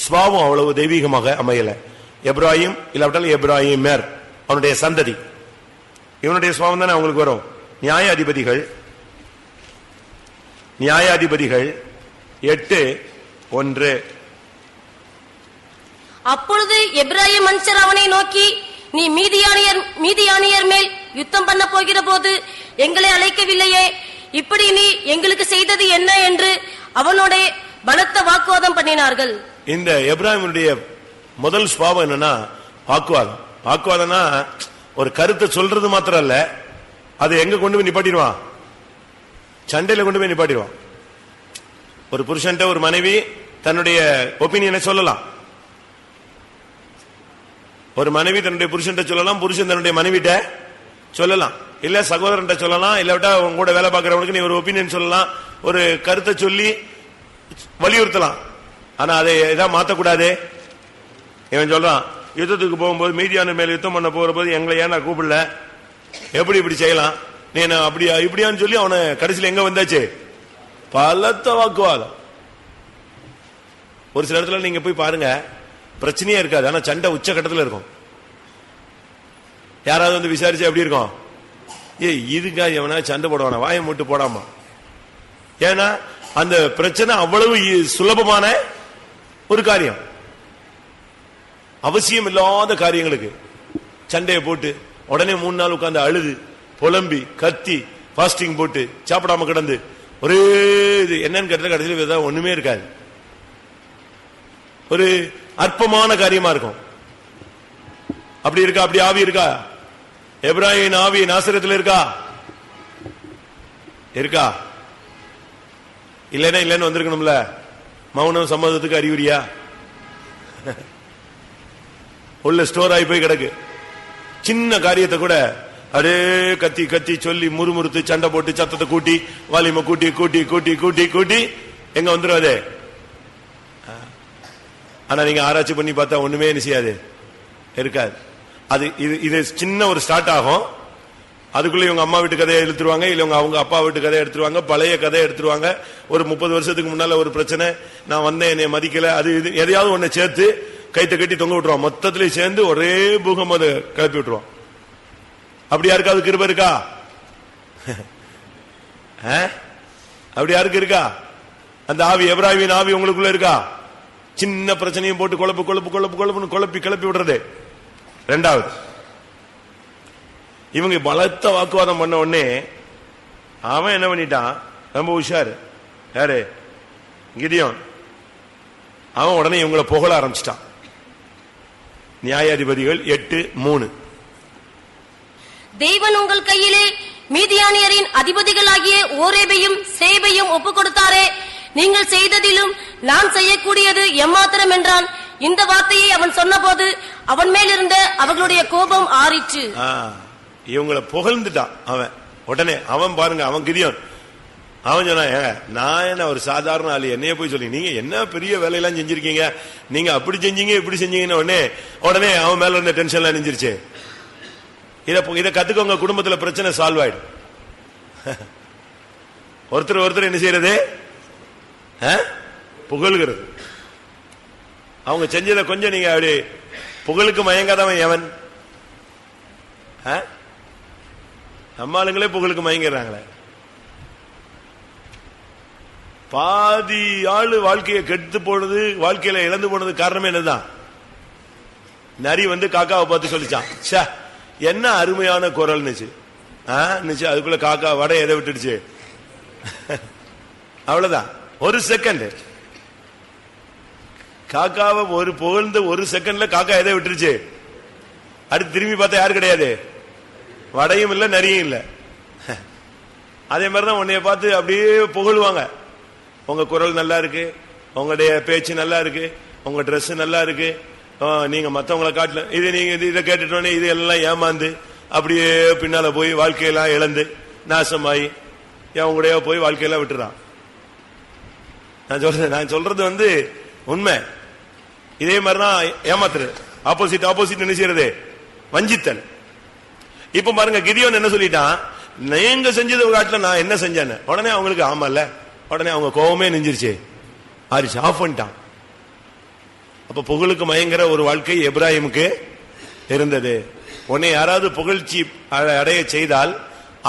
சுவாவம் அவ்வளவு தெய்வீகமாக அமையல. எப்ராஹிம் இல்லாவிட்டால் எப்ராஹிமர், அவனுடைய சந்ததி, இவனுடைய சுவாவம் தானே அவங்களுக்கு வரும். நியாயாதிபதிகள் 8:1. அப்பொழுது எப்ராஹிம் மனுஷர் அவனை நோக்கி, நீ மீதியானியர் மேல் யுத்தம் பண்ண போகிற போது எங்களை அழைக்கவில்லையே, இப்படி நீ எங்களுக்கு செய்தது என்ன என்று அவனோட பலத்த வாக்குவாதம் பண்ணினார்கள். இந்த எப்ராஹிமுடைய முதல் சுபாவம் என்னன்னா வாக்குவாதம். வாக்குவாதம்னா ஒரு கருத்தை சொல்றது மாத்திரம் அல்ல, அது எங்க கொண்டு போய் நிப்பாட்டிடுவான்? சண்டையில கொண்டு போய் நிப்பாட்டிடுவான். ஒரு புருஷன்ட்ட ஒரு மனைவி தன்னுடைய ஒப்பீனியனை சொல்லலாம். ஒரு மனைவி தன்னுடைய புருஷன்ட்ட சொல்லலாம், புருஷன் தன்னுடைய மனைவிட்ட சொல்லலாம், இல்ல சகோதரன்ட்ட சொல்லலாம், இல்லாவிட்டா உங்க கூட வேலை பார்க்கறவனுக்கு நீ ஒரு ஒப்பீனியன் சொல்லலாம், ஒரு கருத்தை சொல்லி வலியுறுத்தலாம். ஆனா அதை ஏதாவது மாத்தக்கூடாது. இவன் சொல்றான், யுத்தத்துக்கு போகும்போது மீதியான மேல யுத்தம் பண்ண போற போது எங்களை ஏன் நான் கூப்பிடல, எப்படி இப்படி செய்யலாம், நீ அப்படியா இப்படியான்னு சொல்லி அவனை கடைசியில் எங்க வந்தாச்சு? பலத்த வாக்குவாதம். ஒரு சில இடத்துல நீங்க போய் பாருங்க, பிரச்சனையே இருக்காது, ஆனா சண்டை உச்ச கட்டத்தில் இருக்கும். யாராவது விசாரிச்சு எப்படி இருக்கும்? இதுக்கா எவனா சண்டை போடுவானா, வாயை மூட்டு போடாமா. ஏன்னா அந்த பிரச்சனை அவ்வளவு சுலபமான ஒரு காரியம். அவசியம் இல்லாத காரியங்களுக்கு சண்டையை போட்டு உடனே 3 நாள் உட்கார்ந்து அழுது புலம்பி கத்தி பாஸ்டிங் போட்டு சாப்பிடாம கிடந்து ஒரே இது என்னன்னு கேட்ட கடைசியில் ஒண்ணுமே இருக்காது. ஒரு அற்பமான காரியமா இருக்கும். அப்படி இருக்கா? அப்படி ஆவி இருக்கா? எப்ராஹிம் ஆவி நாசரத்தில் இருக்கா? இருக்கா? இல்லைன்னா இல்லைன்னு வந்திருக்கணும்ல. மௌனம் சம்மதத்துக்கு அறிகுறியா? உள்ள ஸ்டோர் ஆகி போய் கிடக்கு. சின்ன காரியத்தை கூட அடே கத்தி கத்தி சொல்லி முறுமுறுத்து சண்டை போட்டு சத்தத்தை கூட்டி வாலியமை கூட்டி கூட்டி கூட்டி கூட்டி கூட்டி எங்க வந்துடும் அது. ஆனா நீங்க ஆராய்ச்சி பண்ணி பார்த்தா ஒண்ணுமே செய்யாது, இருக்காது. அது இது சின்ன ஒரு ஸ்டார்ட் ஆகும். அதுக்குள்ள இவங்க அம்மா வீட்டு கதையை எடுத்துருவாங்க, இல்ல அவங்க அப்பா வீட்டு கதையை எடுத்துருவாங்க, பழைய கதையை எடுத்துருவாங்க. ஒரு 30 வருஷத்துக்கு முன்னால ஒரு பிரச்சனை, நான் வந்தேன் என்னை மதிக்கல, அது இது எதையாவது ஒண்ணு சேர்த்து கைத்தை கட்டி தொங்க விட்டுருவான். மொத்தத்திலே சேர்ந்து ஒரே பூகம் அதை கிளப்பி விட்டுருவான். அப்படி யாருக்காவது கிருபை இருக்கா? அப்படி யாருக்கு இருக்கா? அந்த ஆவி, எப்ராஹிமின் ஆவி உங்களுக்குள்ள இருக்கா? சின்ன பிரச்சனையும் போட்டு குழப்பு குழப்பு குழப்பு குழப்புன்னு குழப்பி கிளப்பி விடுறது. ரெண்டாவது, இவங்க பலத்த வாக்குவாதம் பண்ண உடனே அவன் என்ன பண்ணிட்டான்? ரொம்ப உஷாரு. யாரு? கிதியோன். அவன் உடனே இவங்களை புகழ ஆரம்பிச்சிட்டான். நியாயாதிபதிகள் 8:3. தேவன் உங்கள் கையிலே மீதியானியரின் அதிபதிகளாகிய ஓரேபையும் சேபையும் ஒப்புக் கொடுத்தாரே, நீங்கள் செய்ததிலும் நான் செய்யக்கூடியது எம்மாத்திரம் என்றான். இந்த வார்த்தையை அவன் சொன்னபோது அவன் மேல் இருந்த அவர்களுடைய கோபம் ஆறிற்று. இவங்களை புகழ்ந்துட்டான் அவன். உடனே அவன் பாருங்க, அவன் கிதியோன். அவன் சொன்னா, நான் என்ன ஒரு சாதாரண ஆளு, என்னைய போய் சொல்லி நீங்க என்ன பெரிய வேலையெல்லாம் செஞ்சிருக்கீங்க, நீங்க அப்படி செஞ்சீங்க இப்படி செஞ்சீங்கன்னு உடனே அவன் மேல இருந்த டென்ஷன் எல்லாம் நெஞ்சிருச்சு. இதை கத்துக்கோங்க, குடும்பத்துல பிரச்சனை சால்வ் ஆயிடும். ஒருத்தர் ஒருத்தர் என்ன செய்யறது? புகழ்கிறது. அவங்க செஞ்சதை கொஞ்சம் நீங்க அப்படி புகழுக்கு மயங்காதவன் எவன்? நம்ம ஆளுங்களே புகழுக்கு மயங்கிறாங்களே. பாதி ஆளு வாழ்க்கையை கெடுத்து போனது, வாழ்க்கையில இழந்து போனது காரணமே என்னதான்? நரி வந்து காக்காவை பார்த்து சொல்லிச்சான், என்ன அருமையான குரல்னுச்சு. அதுக்குள்ள காக்கா வடை எதை விட்டுடுச்சு. அவ்வளவுதான், ஒரு செகண்ட். காக்காவை ஒரு புகழ்ந்து ஒரு செகண்ட்ல காக்கா எதை விட்டுருச்சு. அடுத்து திரும்பி பார்த்தா யாரு கிடையாது, வடையும் இல்ல நரியும் இல்ல. அதே மாதிரிதான் உன்னைய பார்த்து அப்படியே புகழ்வாங்க. உங்க குரல் நல்லா இருக்கு, உங்களுடைய பேச்சு நல்லா இருக்கு, உங்க ட்ரெஸ் நல்லா இருக்கு, நீங்க மத்தவங்களை காட்டல. இது நீங்க இதை கேட்டுட்டோன்னே இது எல்லாம் ஏமாந்து அப்படியே பின்னால போய் வாழ்க்கையெல்லாம் இழந்து நாசமாயி அவங்களுடைய போய் வாழ்க்கையெல்லாம் விட்டுறான். நான் சொல்றது வந்து உண்மை. இதே மாதிரிதான் ஏமாத்துறது. ஆப்போசிட் என்ன செய்யறது? வஞ்சித்தல். இப்ப பாருங்க, கிதியோன் என்ன சொல்லிட்டான், நீங்க செஞ்சது காட்டுல நான் என்ன செஞ்சேன்னு. உடனே அவங்களுக்கு ஆமால, உடனே அவங்க கோவமே நெஞ்சிருச்சு, ஆரிச்சு, ஆஃப் பண்ணிட்டான். அப்ப புகழுக்கு மயங்கிற ஒரு வாழ்க்கை எப்ராஹிமுக்கு இருந்தது. உன்னை யாராவது புகழ்ச்சி அடைய செய்தால்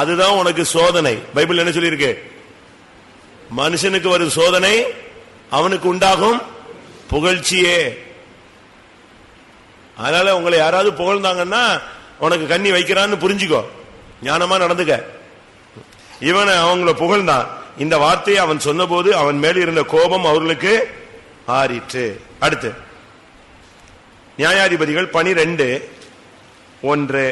அதுதான் உனக்கு சோதனை. பைபிள் என்ன சொல்லியிருக்கு? மனுஷனுக்கு வரும் சோதனை அவனுக்கு உண்டாகும் புகழ்ச்சியே. அதனால உங்களை யாராவது புகழ்ந்தாங்கன்னா உனக்கு கண்ணி வைக்கிறான்னு புரிஞ்சுக்கோ, ஞானமா நடந்துக்க. இவனை அவங்கள புகழ்ந்தான். இந்த வார்த்தையை அவன் சொன்ன போது அவன் மேல் இருந்த கோபம் அவர்களுக்கு ஆறிற்று. அடுத்து நியாயாதிபதிகள் 12:1.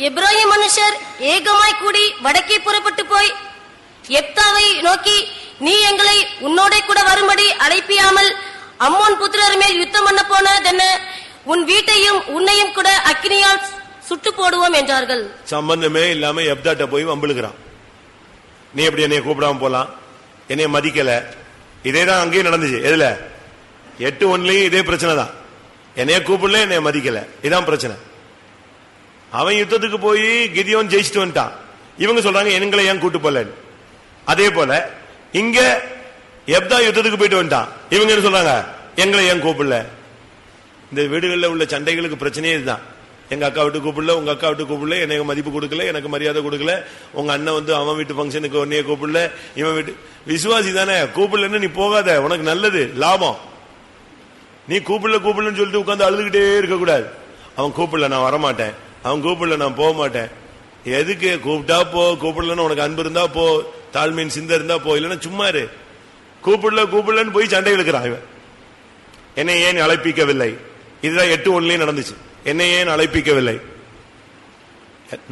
எப்ராயிம் மனுஷர் ஏகமாய் கூடி வடக்கே புறப்பட்டு போய் எப்தாவை நோக்கி, நீ எங்களை உன்னோட கூட வரும்படி அழைப்பியாமல் அம்மோன் புத்திரர் மேல் யுத்தம் பண்ண போனதென்ன? உன் வீட்டையும் உன்னையும் கூட அக்கினியால் சுட்டு போடுவோம் என்றார்கள். சம்பந்தமே இல்லாம எப்தாட்ட போய் வம்பிழுக்கிறான். நீ எப்படி என்னைய கூப்பிடாம போலாம், என்னைய மதிக்கல. இதேதான் அங்கேயும் நடந்துச்சு. எதுல? 8:1 இதே பிரச்சனை தான். என்னைய கூப்பிடல, என்னைய மதிக்கல, இதான் பிரச்சனை. அவன் யுத்தத்துக்கு போய் கிதியோன் ஜெயிச்சுட்டு வந்துட்டான். இவங்க சொல்றாங்க எங்களை ஏன் கூட்டு போல. அதே போல இங்க எப்தா யுத்தத்துக்கு போயிட்டு வந்துட்டான். இவங்க என்ன சொல்றாங்க, எங்களை ஏன் கூப்பிடல. இந்த வீடுகளில் உள்ள சண்டைகளுக்கு பிரச்சனையே இதுதான். எங்க அக்கா விட்டு கூப்பிடல, உங்க அக்கா விட்டு கூப்பிடல, எனக்கு மதிப்பு கொடுக்கல, எனக்கு மரியாதை கொடுக்கல. உங்க அண்ணன் வந்து அவன் வீட்டு பங்கனுக்கு உன்னைய கூப்பிடல, இவன் வீட்டு. விசுவாசி தானே, கூப்பிடலன்னு நீ போகாத, உனக்கு நல்லது, லாபம். நீ கூப்பிடலன்னு சொல்லிட்டு உட்காந்து அழுதுகிட்டே இருக்க கூடாது. அவன் கூப்பிடல நான் வரமாட்டேன், அவன் கூப்பிடல நான் போக மாட்டேன். எதுக்கு? கூப்பிட்டா போ, கூப்பிடலன்னு உனக்கு அன்பு இருந்தா போ, தாழ்மையின் சிந்த இருந்தா போ, இல்லைன்னா சும்மா இரு. கூப்பிடலன்னு போய் சண்டை இழுக்கிறான் இவன். என்னை ஏன் அழைப்பிக்கவில்லை? இதுதான் 8:1 நடந்துச்சு. என்னை ஏன் அழைப்பிக்கவில்லை?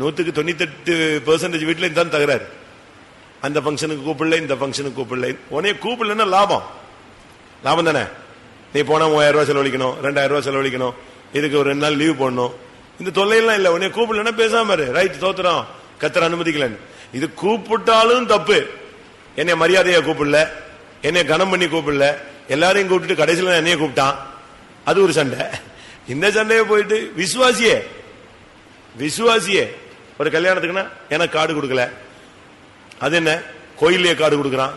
98% வீட்டுல தான் தகராறு. அந்த பங்கனுக்கு கூப்பிடல, இந்த பங்கனுக்கு கூப்பிடல. உன்னைய கூப்பிடலன்னா லாபம் தானே. நீ போனா 3000 ரூபாய் செலவழிக்கணும், 2000 ரூபாய் செலவழிக்கணும், இதுக்கு ஒரு 2 நாள் லீவ் போடணும். இந்த தொல்லையெல்லாம் இல்ல. உன்னைய கூப்பிடலன்னா பேசாம இரு. ரைட், தோத்துறோம், கத்தர் அனுமதிக்கலன்னு. இது கூப்பிட்டாலும் தப்பு. என்னை மரியாதையா கூப்பிடல, என்னை கனம் பண்ணி கூப்பிடல, எல்லாரையும் கூப்பிட்டு கடைசியில் என்னைய கூப்பிட்டான், அது ஒரு சண்டை. இந்த சண்டையை போயிட்டு விசுவாசியே ஒரு கல்யாணத்துக்குன்னா எனக்கு கார்டு கொடுக்கல, அது என்ன கோயிலே கார்டு கொடுக்கறான்,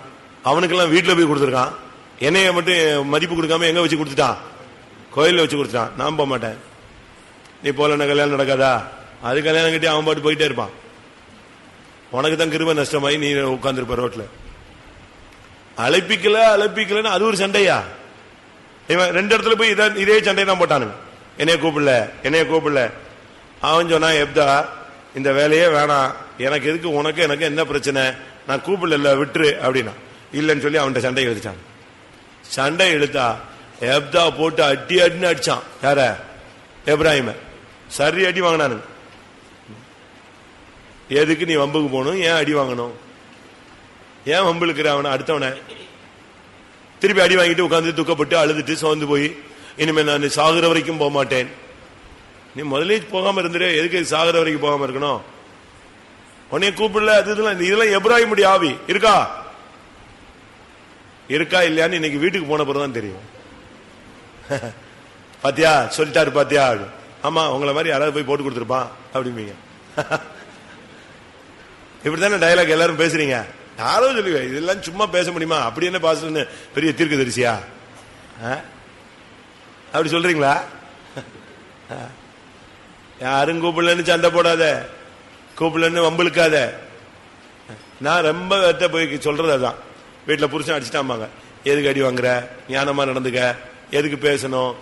அவனுக்கெல்லாம் வீட்டுல போய் கொடுத்துருக்கான். என்னைய மட்டும் மதிப்பு கொடுக்காம எங்க வச்சு கொடுத்துட்டான்? கோயில வச்சு கொடுத்துட்டான். நான் போக மாட்டேன். நீ போல கல்யாணம் நடக்காதா? அது கல்யாணம் கட்டி அவன் பாட்டு போயிட்டே இருப்பான். உனக்கு தான் கிருபை நஷ்டமாயி நீ உட்கார்ந்துருப்ப ரோட்ல. அழைப்பிக்கலன்னு அது ஒரு சண்டையா? இவன் 2 இடத்துல போய் இதே சண்டை தான் போட்டானுங்க. என்னைய கூப்பிடல. அவன் சொன்னா, எப்தா இந்த வேலையே வேணாம், எனக்கு எதுக்கு, உனக்கு எனக்கு என்ன பிரச்சனை, நான் கூப்பிடல விட்டுரு அப்படின்னா. இல்லன்னு சொல்லி அவன்கிட்ட சண்டை எழுதிட்டான். சண்டை இழுத்தா எப்தா போட்டு அடின்னு அடிச்சான். யார? எப்ராஹிம. சரி அடி வாங்கினானுங்க. எதுக்கு நீ வம்புக்கு போகணும், ஏன் அடி வாங்கணும், ஏன் வம்பு இழுக்கிற? அவனை அடுத்தவனை திருப்பி அடி வாங்கிட்டு உட்காந்து துக்கப்பட்டு அழுதுட்டு சோர்ந்து போய், இனிமே நான் சாகுற வரைக்கும் போக மாட்டேன். நீ முதலே போகாம இருந்துரு, எதுக்கு சாகுற வரைக்கும் போகாம இருக்கணும்? உன்னைய கூப்பிடல, இதெல்லாம் எப்ராஹிமுடைய ஆவி இருக்கா இல்லையான்னு இன்னைக்கு வீட்டுக்கு போன பிறகுதான் தெரியும். பாத்தியா சொல்லிட்டாரு, பாத்தியா? ஆமா, உங்களை மாதிரி யாராவது போய் போட்டு கொடுத்துருப்பான் அப்படிம்பீங்க. இப்படித்தானே டயலாக் எல்லாரும் பேசுறீங்க. யாரும் சொல்லுங்க, இதெல்லாம் சும்மா பேச முடியுமா? அப்படி என்ன பாஸ்டர்னு பெரிய தீர்க்கதரிசியா? அப்படி சொல்றீங்களா? யாரும் கூப்பிடலன்னு சண்டை போடாத, கூப்பிடலன்னு வம்பிழுக்காத. நான் ரொம்ப போய் சொல்றது அதான். வீட்டுல புருஷன் அடிச்சுட்டாம்பாங்க, எதுக்கு அடி வாங்குற, ஞானமா நடந்துக்க, எதுக்கு பேசணும்,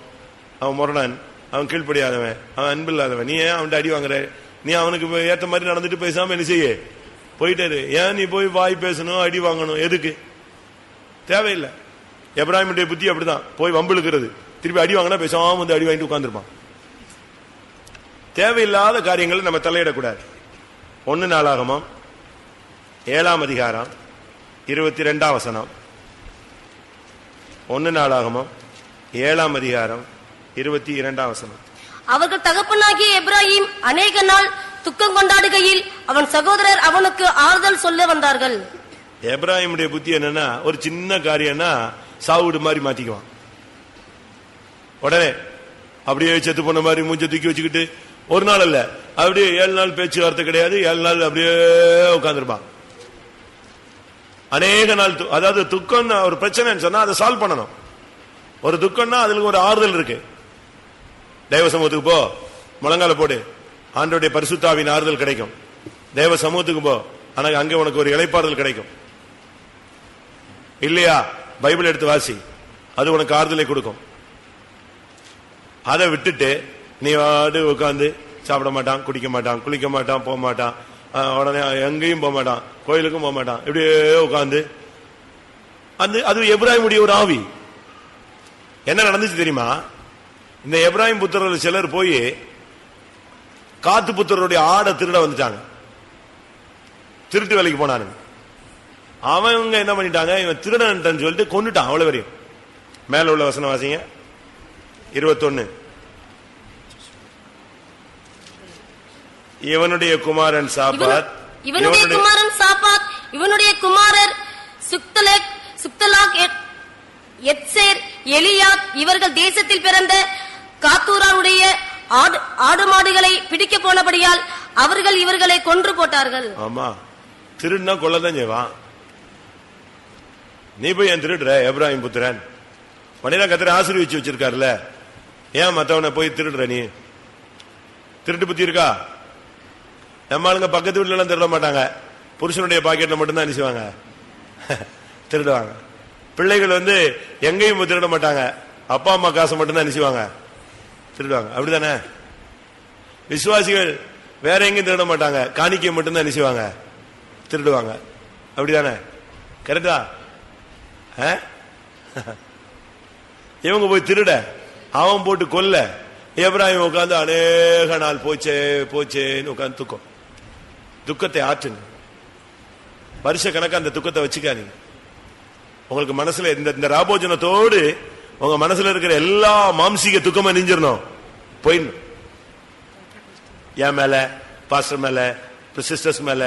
அவன் முரணன், அவன் கீழ்ப்படியாதவன், அவன் அன்பு இல்லாதவன், நீ ஏன் அவன்கிட்ட அடி வாங்குற, நீ அவனுக்கு ஏற்ற மாதிரி நடந்துட்டு பேசாம என்ன செய்ய போயிட்டாரு. ஏன் நீ போய் வாய் பேசணும், அடி வாங்கணும், எதுக்கு? தேவையில்லை. எப்ராஹிமுடைய புத்தி அப்படிதான், போய் வம்பிழுக்கிறது, திருப்பி அடி வாங்கினா பேசாம வந்து அடி வாங்கிட்டு உட்கார்ந்துருப்பான். தேவையில்லாத காரியங்களை நம்ம தலையிடக்கூடாது. 1 நாளாகமம் 7ஆம் அதிகாரம் 22ஆம் வசனம். 1 நாளாகமம் 7ஆம் அதிகாரம் 22ஆம் வசனம். அவர்கள் தகப்பனாகிய எப்ராஹிம் அநேக நாள் துக்கம் கொண்டாடுகையில் அவன் சகோதரர் அவனுக்கு ஆறுதல் சொல்ல வந்தார்கள். எப்ராஹிமுடைய புத்தி என்னன்னா, ஒரு சின்ன காரியம்னா சாவுடு மாதிரி மாத்திக்குவான். உடனே அப்படியே செத்து போன மாதிரி மூஞ்ச தூக்கி வச்சுக்கிட்டு, ஒரு நாள் அல்ல, அப்படியே 7 நாள் பேச்சுவார்த்தை கிடையாது, 7 நாள் அப்படியே உட்கார்ந்துருப்பான். அநேக நாள் அதாவது துக்கம் ஒரு பிரச்சனைன்னு சொன்னா அதை சால்வ் பண்ணணும். ஒரு துக்கம்னா அதுல ஒரு ஆறுதல் இருக்கு. தேவ சமூகத்துக்கு போ, முழங்கால போடு, ஆண்டவருடைய பரிசுத்தாவின் ஆறுதல் கிடைக்கும். தேவ சமூகத்துக்கு போ, ஆனா அங்கே உனக்கு ஒரு இளைப்பாறுதல் கிடைக்கும். இல்லையா, பைபிள் எடுத்து வாசி, அது உனக்கு ஆறுதலை கொடுக்கும். அதை விட்டுட்டு நீ வாடு உட்காந்து சாப்பிட மாட்டான், குடிக்க மாட்டான், குளிக்க மாட்டான், போக மாட்டான், உடனே எங்கேயும் போக மாட்டான், கோயிலுக்கும் போக மாட்டான், இப்படியே உட்காந்து அது எப்ராஹிமுடைய ஒரு ஆவி. என்ன நடந்துச்சு தெரியுமா? இந்த எப்ராஹிம் புத்திரர்கள் சிலர் போய் காத்து புத்திரருடைய ஆடை திருட வந்துட்டாங்க, திருட்டு வேலைக்கு போனானுங்க. அவங்க என்ன பண்ணிட்டாங்க, இவன் திருடன்ட்டு சொல்லிட்டு கொண்டுட்டான். அவ்வளவு வரையும் மேல உள்ள வசனம் வாசிங்க, 21. இவனுடைய குமாரன் சாபாத், இவனுடைய குமாரர் சுக்தலாக், எத்சேர், எலியாத், இவர்கள் தேசத்தில் பிறந்த காத்தூராவுடைய ஆடு மாடுகளை பிடிக்க போனபடியால் அவர்கள் இவர்களை கொன்று போட்டார்கள். ஆமா, திருடுனா கொள்ளதான் செய்வான். நீ போய் என் திருடுற எப்ராஹிம் புத்திரன், மனிதா கத்திர ஆசீர்வதிச்சு வச்சிருக்காருல, ஏன் மத்தவனை போய் திருடுற? நீ திருட்டு புத்தி இருக்கா? நம்ம ஆளுங்க பக்கத்து வீட்டுல எல்லாம் திருட மாட்டாங்க, புருஷனுடைய பாக்கெட்ல மட்டும்தான் அனுப்பிச்சுவாங்க, திருடுவாங்க. பிள்ளைகள் எங்கேயும் திருட மாட்டாங்க, அப்பா அம்மா காசை மட்டும்தான் அனுப்பிச்சுவாங்க, திருடுவாங்க. அப்படிதானே? விசுவாசிகள் வேற எங்கேயும் திருட மாட்டாங்க, காணிக்கையை மட்டும்தான் அனுப்பிச்சுவாங்க, திருடுவாங்க. அப்படிதானே? கரெக்டா? இவங்க போய் திருட, அவன் போட்டு கொல்ல, எப்ராஹிம் உட்கார்ந்து அநேக நாள் போச்சே போச்சேன்னு உட்கார்ந்து துக்கத்தை ஆற்றுங்க. வருஷ கணக்கா அந்த துக்கத்தை வச்சுக்காதீங்க. உங்களுக்கு மனசுல இந்த ராபோஜனத்தோடு உங்க மனசுல இருக்கிற எல்லா மாம்சீக துக்கமா நெஞ்சிடணும், போயிடணும். என் மேல, பாஸ்டர் மேல, சிஸ்டர்ஸ் மேல,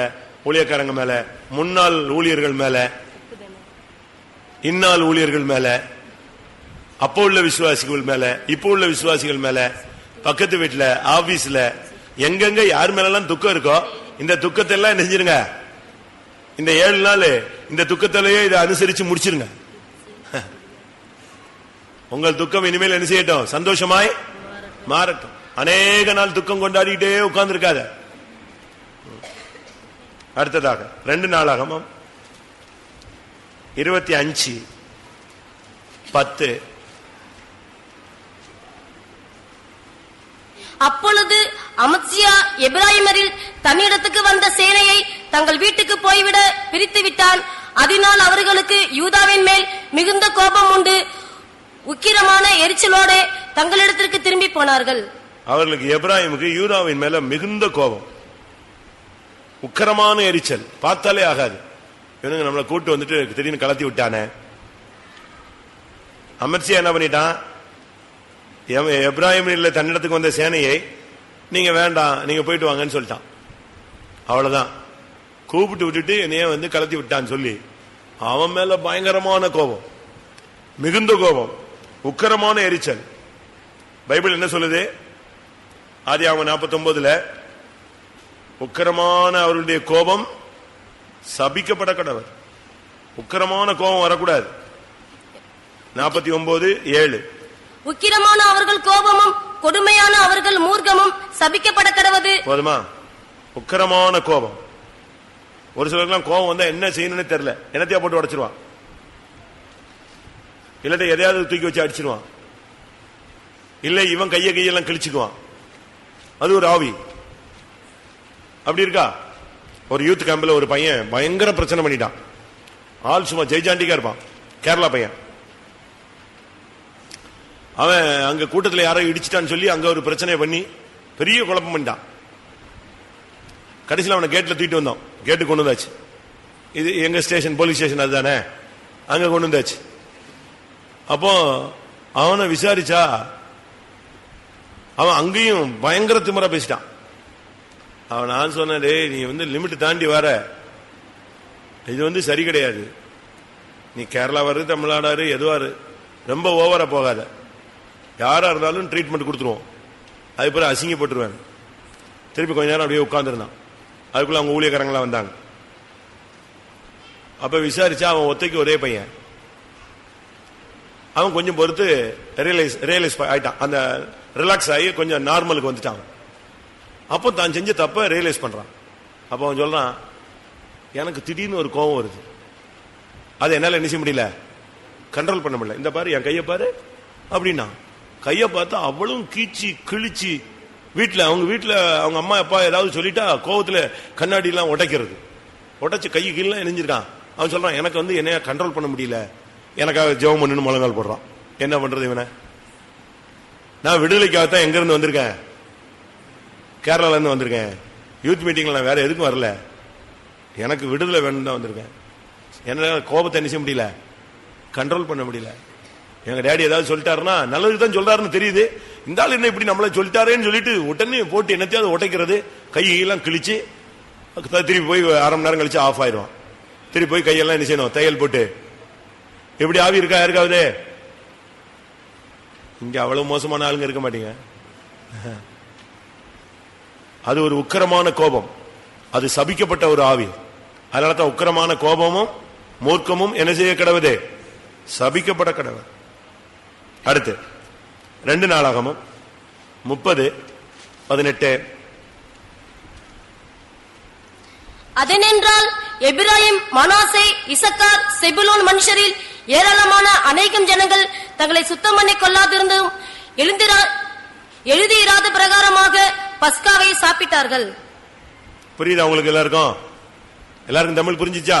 ஊழியக்காரங்க மேல, முன்னாள் ஊழியர்கள் மேல, இந்நாள் ஊழியர்கள் மேல, அப்போ உள்ள விசுவாசிகள் மேல, இப்போ உள்ள விசுவாசிகள் மேல, பக்கத்து வீட்டுல, ஆபீஸ்ல, எங்கெங்க யார் மேலாம் துக்கம் இருக்கோ இந்த துக்கத்தை எல்லாம் நெஞ்சிருங்க. இந்த 7 நாள் இந்த துக்கத்திலேயே இதை அனுசரிச்சு முடிச்சிருங்க. உங்கள் துக்கம் இனிமேல் என்ன செய்யட்டும், சந்தோஷமாய் மாறட்டும். அநேக நாள் துக்கம் கொண்டாடிட்டே உட்கார்ந்து இருக்காத. அடுத்ததாக 2 நாளாகமம் 25:10. அப்பொழுது அமத்சியா எப்ராஹிமரில் தன்னிடத்துக்கு வந்த சேனையை தங்கள் வீட்டுக்கு போய்விட பிரித்து விட்டான். அதனால் அவர்களுக்கு யூதாவின் மேல் மிகுந்த கோபம் உண்டு, உக்கிரமான எரிச்சலோடு தங்களிடத்திற்கு திரும்பி போனார்கள். அவர்களுக்கு எப்ராஹிமுக்கு யூதாவின் மேல மிகுந்த கோபம், உக்கிரமான எரிச்சல். பார்த்தாலே ஆகாது, இவனுங்க நம்மளை கூட்டு வந்துட்டு திடீர்னு கலத்தி விட்டானே. அமர்சியா என்ன பண்ணிட்டான், எப்ராஹிம் இல்ல தன்னிடத்துக்கு வந்த சேனையை நீங்க வேண்டாம், நீங்க போயிட்டு வாங்கன்னு சொல்லிட்டான். அவ்வளவுதான், கூப்பிட்டு விட்டுட்டு என்னைய கலத்தி விட்டான்னு சொல்லி அவன் மேல பயங்கரமான கோபம், மிகுந்த கோபம், உக்கிரமான எரிச்சல். பைபிள் என்ன சொல்லுது? ஆதியாகமம் 49 உக்கிரமான அவருடைய கோபம் சபிக்கப்பட கடவர். உக்கிரமான கோபம் வரக்கூடாது. 49:7 உக்கிரமான அவர்கள் கோபமும் கொடுமையான அவர்கள் மூர்க்கமும் சபிக்கப்பட கடவது. போதுமா? உக்கிரமான கோபம். ஒரு சிலருக்குலாம் கோபம் வந்தா என்ன செய்யணும்னு தெரியல, என்னத்தையா போட்டு உடைச்சிருவான், இல்லாட்ட எதையாவது தூக்கி வச்சு அடிச்சிருவான், இல்ல இவன் கையெல்லாம் கிழிச்சுக்குவான். அது ஒரு ஆவி. அப்படி இருக்கா? ஒரு யூத் கேம்ப்ல ஒரு பையன் பயங்கர பிரச்சனை பண்ணிட்டான். ஆள் சும்மா ஜெய்ஜாண்டிக்கா இருப்பான், கேரளா பையன். அவன் அங்க கூட்டத்தில் யாரோ இடிச்சிட்டான்னு சொல்லி அங்க ஒரு பிரச்சனை பண்ணி பெரிய குழப்பம் பண்ணிட்டான். கடைசியில் அவனை கேட்ல தூக்கிட்டு வந்தோம். கேட்டு கொண்டு வந்தாச்சு. இது எங்க ஸ்டேஷன், போலீஸ் ஸ்டேஷன் அதுதானே, அங்க கொண்டு வந்தாச்சு. அப்போ அவனை விசாரிச்சா அவன் அங்கேயும் பயங்கர திமிரா பேசிட்டான். அவன் நான் சொன்னேன், நீ லிமிட் தாண்டி வர, இது சரி கிடையாது. நீ கேரளா வரு, தமிழ்நாடு எதுவாரு, ரொம்ப ஓவரா போகாத. யாரா இருந்தாலும் ட்ரீட்மெண்ட் கொடுத்துருவோம், அது பிறகு அசிங்கப்பட்டுருவேன். திருப்பி கொஞ்ச நேரம் அப்படியே உட்கார்ந்துருந்தான். அதுக்குள்ள அவங்க ஊழியக்காரங்களாம் வந்தாங்க. அப்ப விசாரிச்சா அவன் ஒத்தைக்கு ஒரே பையன். அவன் கொஞ்சம் பொறுத்து ரியலைஸ் ஆயிட்டான். அந்த ரிலாக்ஸ் ஆகி கொஞ்சம் நார்மலுக்கு வந்துட்டான். அப்போ தான் செஞ்ச தப்ப ரியலைஸ் பண்றான். அப்ப அவன் சொல்றான், எனக்கு திடீர்னு ஒரு கோபம் வருது, அது என்னால என்ன செய்ய முடியல, கண்ட்ரோல் பண்ண முடியல. இந்த பாரு என் கையை பாரு அப்படின்னா, கையை பார்த்தா அவ்வளவு கீச்சி கிழிச்சு, அவங்க வீட்டுல அவங்க அம்மா அப்பா ஏதாவது சொல்லிட்டா கோவத்துல கண்ணாடி எல்லாம் உடைக்கிறது, உடைச்சு கை கீழே இணைஞ்சிருக்கான். அவன் சொல்றான், எனக்கு என்னைய கண்ட்ரோல் பண்ண முடியல, எனக்காக ஜெபம் பண்ணுன்னு முழங்கால் போடுறான். என்ன பண்றது இவனை? நான் விடுதலைக்காகத்தான் எங்க இருந்து வந்திருக்கேன், கேரளால இருந்து வந்திருக்கேன். யூத் மீட்டிங்ல நான் வேற எதுக்கும் வரல, எனக்கு விடுதலை வேணும் தான் வந்திருக்கேன். என்ன கோபத்தை என்ன செய்ய முடியல, கண்ட்ரோல் பண்ண முடியல. எங்க டேடி ஏதாவது சொல்லிட்டாருன்னா நல்லதுதான் சொல்றாருன்னு தெரியுது, இந்த ஆள் என்ன இப்படி நம்மள சொல்லிட்டாரேன்னு சொல்லிட்டு உடனே போட்டு என்னத்தையாவது உடைக்கிறது, கையெல்லாம் கிழிச்சு திருப்பி போய் அரை மணி நேரம் கழிச்சு ஆஃப் ஆயிடுவான். திருப்பி போய் கையெல்லாம் என்ன செய்யணும், தையல் போட்டு. எப்படி ஆவி இருக்கா யாருக்காவது? இங்க அவ்வளவு மோசமான ஆளுங்க இருக்க மாட்டீங்க. அது ஒரு உக்கிரமான கோபம், அது சபிக்கப்பட்ட ஒரு ஆவி. அதனாலதான் உக்கிரமான கோபமும் மூர்க்கமும் என்ன செய்ய கடவுது, சபிக்கப்பட கடவுள். அடுத்து 2 நாளாகமும் 30:18 அதனென்றால் எபிராயிம், மனாசே, இசக்கார், செபுலோன் மனுஷரில் ஏராளமான அநேகம் ஜனங்கள் தங்களை சுத்தம் பண்ணி கொள்ளாதிருந்தும் எழுதியிராத பிரகாரமாக பஸ்காவை சாப்பிட்டார்கள். புரியுதா உங்களுக்கு? எல்லாருக்கும் தமிழ் புரிஞ்சிச்சா?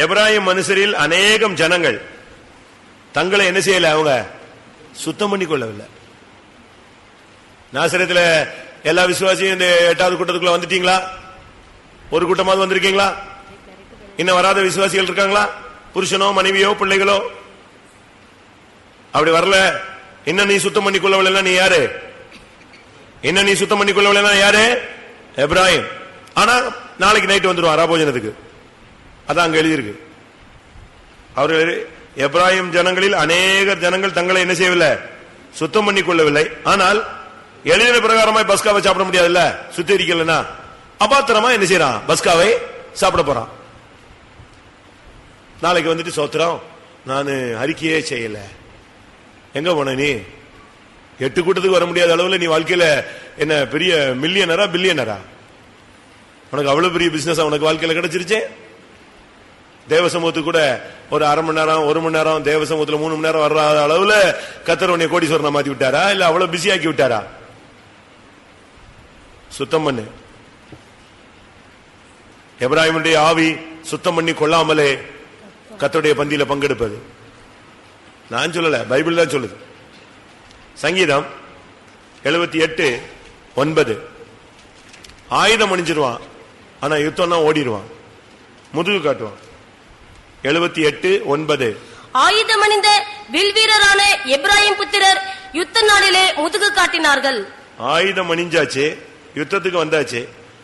எபிராயிம் மனுஷரில் அநேகம் ஜனங்கள் தங்களை என்ன செய்யல, அவங்க சுத்தம் பண்ணி கொள்ளவில்லை. நாசரேத்துல எல்லா விசுவாசியும் இந்த 8வது கூட்டத்துக்குள்ள வந்துட்டீங்களா? ஒரு கூட்டமாவது வந்திருக்கீங்களா? இன்னும் வராத விசுவாசிகள் இருக்காங்களா? புருஷனோ மனைவியோ பிள்ளைகளோ அப்படி வரல. இன்னும் நீ சுத்தம் பண்ணி கொள்ளவில்லை, நீ யாரு? இன்னும் நீ சுத்தம் பண்ணி கொள்ளவில்லை யாரு? எபிராயிம். ஆனா நாளைக்கு நைட்டு வந்துருவான் ராபோஜனத்துக்கு. அதான் அங்க எழுதியிருக்கு. அவர்கள் எபிராயிம் ஜனங்களில் அநேக ஜனங்கள் தங்களை என்ன செய்யவில்லை, சுத்தம் பண்ணி கொள்ளவில்லை. ஆனால் எழுதின பிரகாரமாய் பஸ்காவை சாப்பிட முடியாதுல்ல, சுத்திகரிக்கலன்னா அபாத்திரமா என்ன செய்யறான், பஸ்காவை சாப்பிட போறான். நாளைக்கு வந்துட்டு சோத்திரம், நான் அறிக்கையே செய்யல. எங்க போன நீ? 8 கூட்டத்துக்கு வர முடியாத அளவுல நீ வாழ்க்கையில என்ன பெரிய மில்லியனரா பில்லியனரா? உனக்கு அவ்வளவு பெரிய பிசினஸ் உனக்கு வாழ்க்கையில கிடைச்சிருச்சே. தேவ சமூகத்துக்கு கூட ஒரு அரை மணி நேரம் 1 மணி நேரம், தேவ சமூகத்துல 3 மணி நேரம் வர்ற அளவுல கர்த்தர் உன்னை கோடீஸ்வரனை மாத்தி விட்டாரா, இல்ல அவ்வளவு பிஸி ஆக்கி விட்டாரா? சுத்தம் பண்ணு. எபிராயிமுடைய ஆவி சுத்தம் பண்ணி கொள்ளாமலே கர்த்தருடைய பந்தியில பங்கெடுப்பது. நான் சொல்லல, பைபிள் தான் சொல்லுது. சங்கீதம் 78:9 ஆயுதம் அணிஞ்சிருவான், ஆனா யுத்தம்னா ஓடிடுவான், முதுகு காட்டுவான். 78:9 ஆயுதம் அணிந்த வில் வீரரான எபிராயிம் புத்திரர் யுத்த நாளிலே முதுகு காட்டினார்கள். ஆயுதம் அணிஞ்சாச்சு, யுத்தத்துக்கு வந்தாச்சு,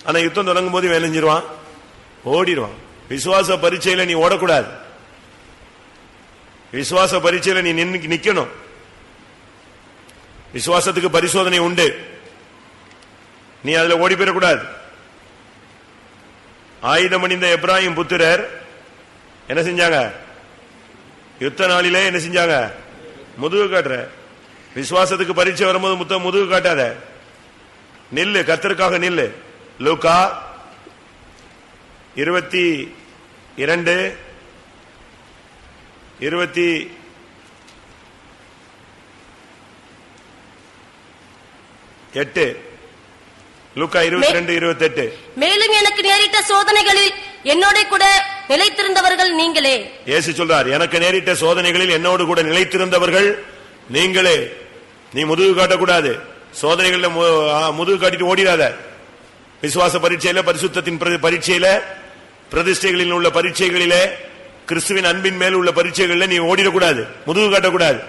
ஆனா யுத்தம் தொடங்கும் போது வேலைஞ்சிருவான், ஓடிடுவான். விசுவாச பரீட்சையில நீ ஓடக்கூடாது. விசுவாச பரீட்சையில நீ நிக்கணும். விசுவாசத்துக்கு பரிசோதனை உண்டு, நீ அதுல ஓடி போயிடக்கூடாது. ஆயுதமணிந்த எப்ராஹிம் புத்திரர் என்ன செஞ்சாங்க? யுத்த நாளிலே என்ன செஞ்சாங்க? முதுகு காட்டுற. விசுவாசத்துக்கு பரீட்சை வரும்போது முதுகு காட்டாத, நில்லு, கர்த்தருக்காக நில்லு. லூக்கா 22:28. லூக்கா 22:28. மேலும் எனக்கு நேரிட்ட சோதனைகளில் என்னோட கூட நிலைத்திருந்தவர்கள் நீங்களே. இயேசு சொல்றார், எனக்கு நேரிட்ட சோதனைகளில் என்னோடு கூட நிலைத்திருந்தவர்கள் நீங்களே. நீ முதுகு காட்டக்கூடாது, சோதனைகள்ல முதுகு காட்டிட்டு ஓடிடாத. விசுவாச பரீட்சையில, பரிசுத்தத்தின் பரீட்சையில, பிரதிஷ்டைகளில் உள்ள பரீட்சைகளிலே, கிறிஸ்துவின் அன்பின் மேல் உள்ள பரீட்சைகளில் நீ ஓடிடக்கூடாது, முதுகு காட்டக்கூடாது,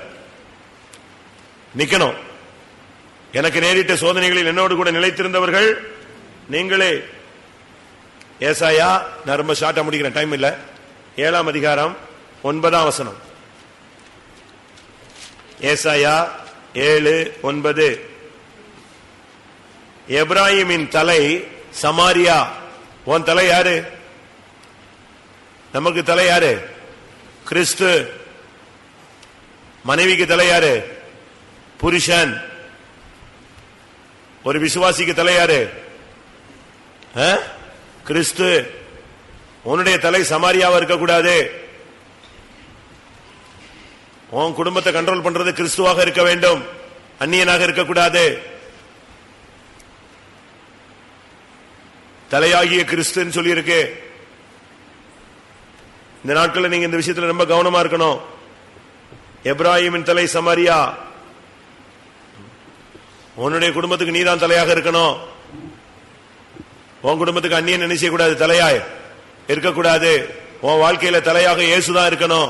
நிக்கணும். எனக்கு நேரிட்ட சோதனைகளில் என்னோடு கூட நிலைத்திருந்தவர்கள் நீங்களே. ஏசாயா, நான் ரொம்ப ஷார்ட்டா முடிக்கிறேன், டைம் இல்ல. 7ஆம் அதிகாரம் 9ஆம் வசனம். ஏசாயா 7:9. எப்ராஹிமின் தலை சமாரியா. உன் தலை யாரு? நமக்கு தலை யாரு? கிறிஸ்து. மனைவிக்கு தலை யாரு? புருஷன். ஒரு விசுவாசிக்கு தலை யாரு? கிறிஸ்து. உன்னுடைய தலை சமாரியாவா இருக்கக்கூடாது. உன் குடும்பத்தை கண்ட்ரோல் பண்றது கிறிஸ்துவாக இருக்க வேண்டும், அந்நியனாக இருக்கக்கூடாது. தலையாகிய கிறிஸ்துன்னு சொல்லி இருக்கு. இந்த நாட்களில் நீங்க இந்த விஷயத்துல ரொம்ப கவனமா இருக்கணும். எப்ராஹிமின் தலை சமாரியா. உன்னுடைய குடும்பத்துக்கு நீதான் தலையாக இருக்கணும். உன் குடும்பத்துக்கு அந்நியன் என்ன செய்யக்கூடாது, தலையாய் இருக்கக்கூடாது. உன் வாழ்க்கையில தலையாக இயேசுதான் இருக்கணும்.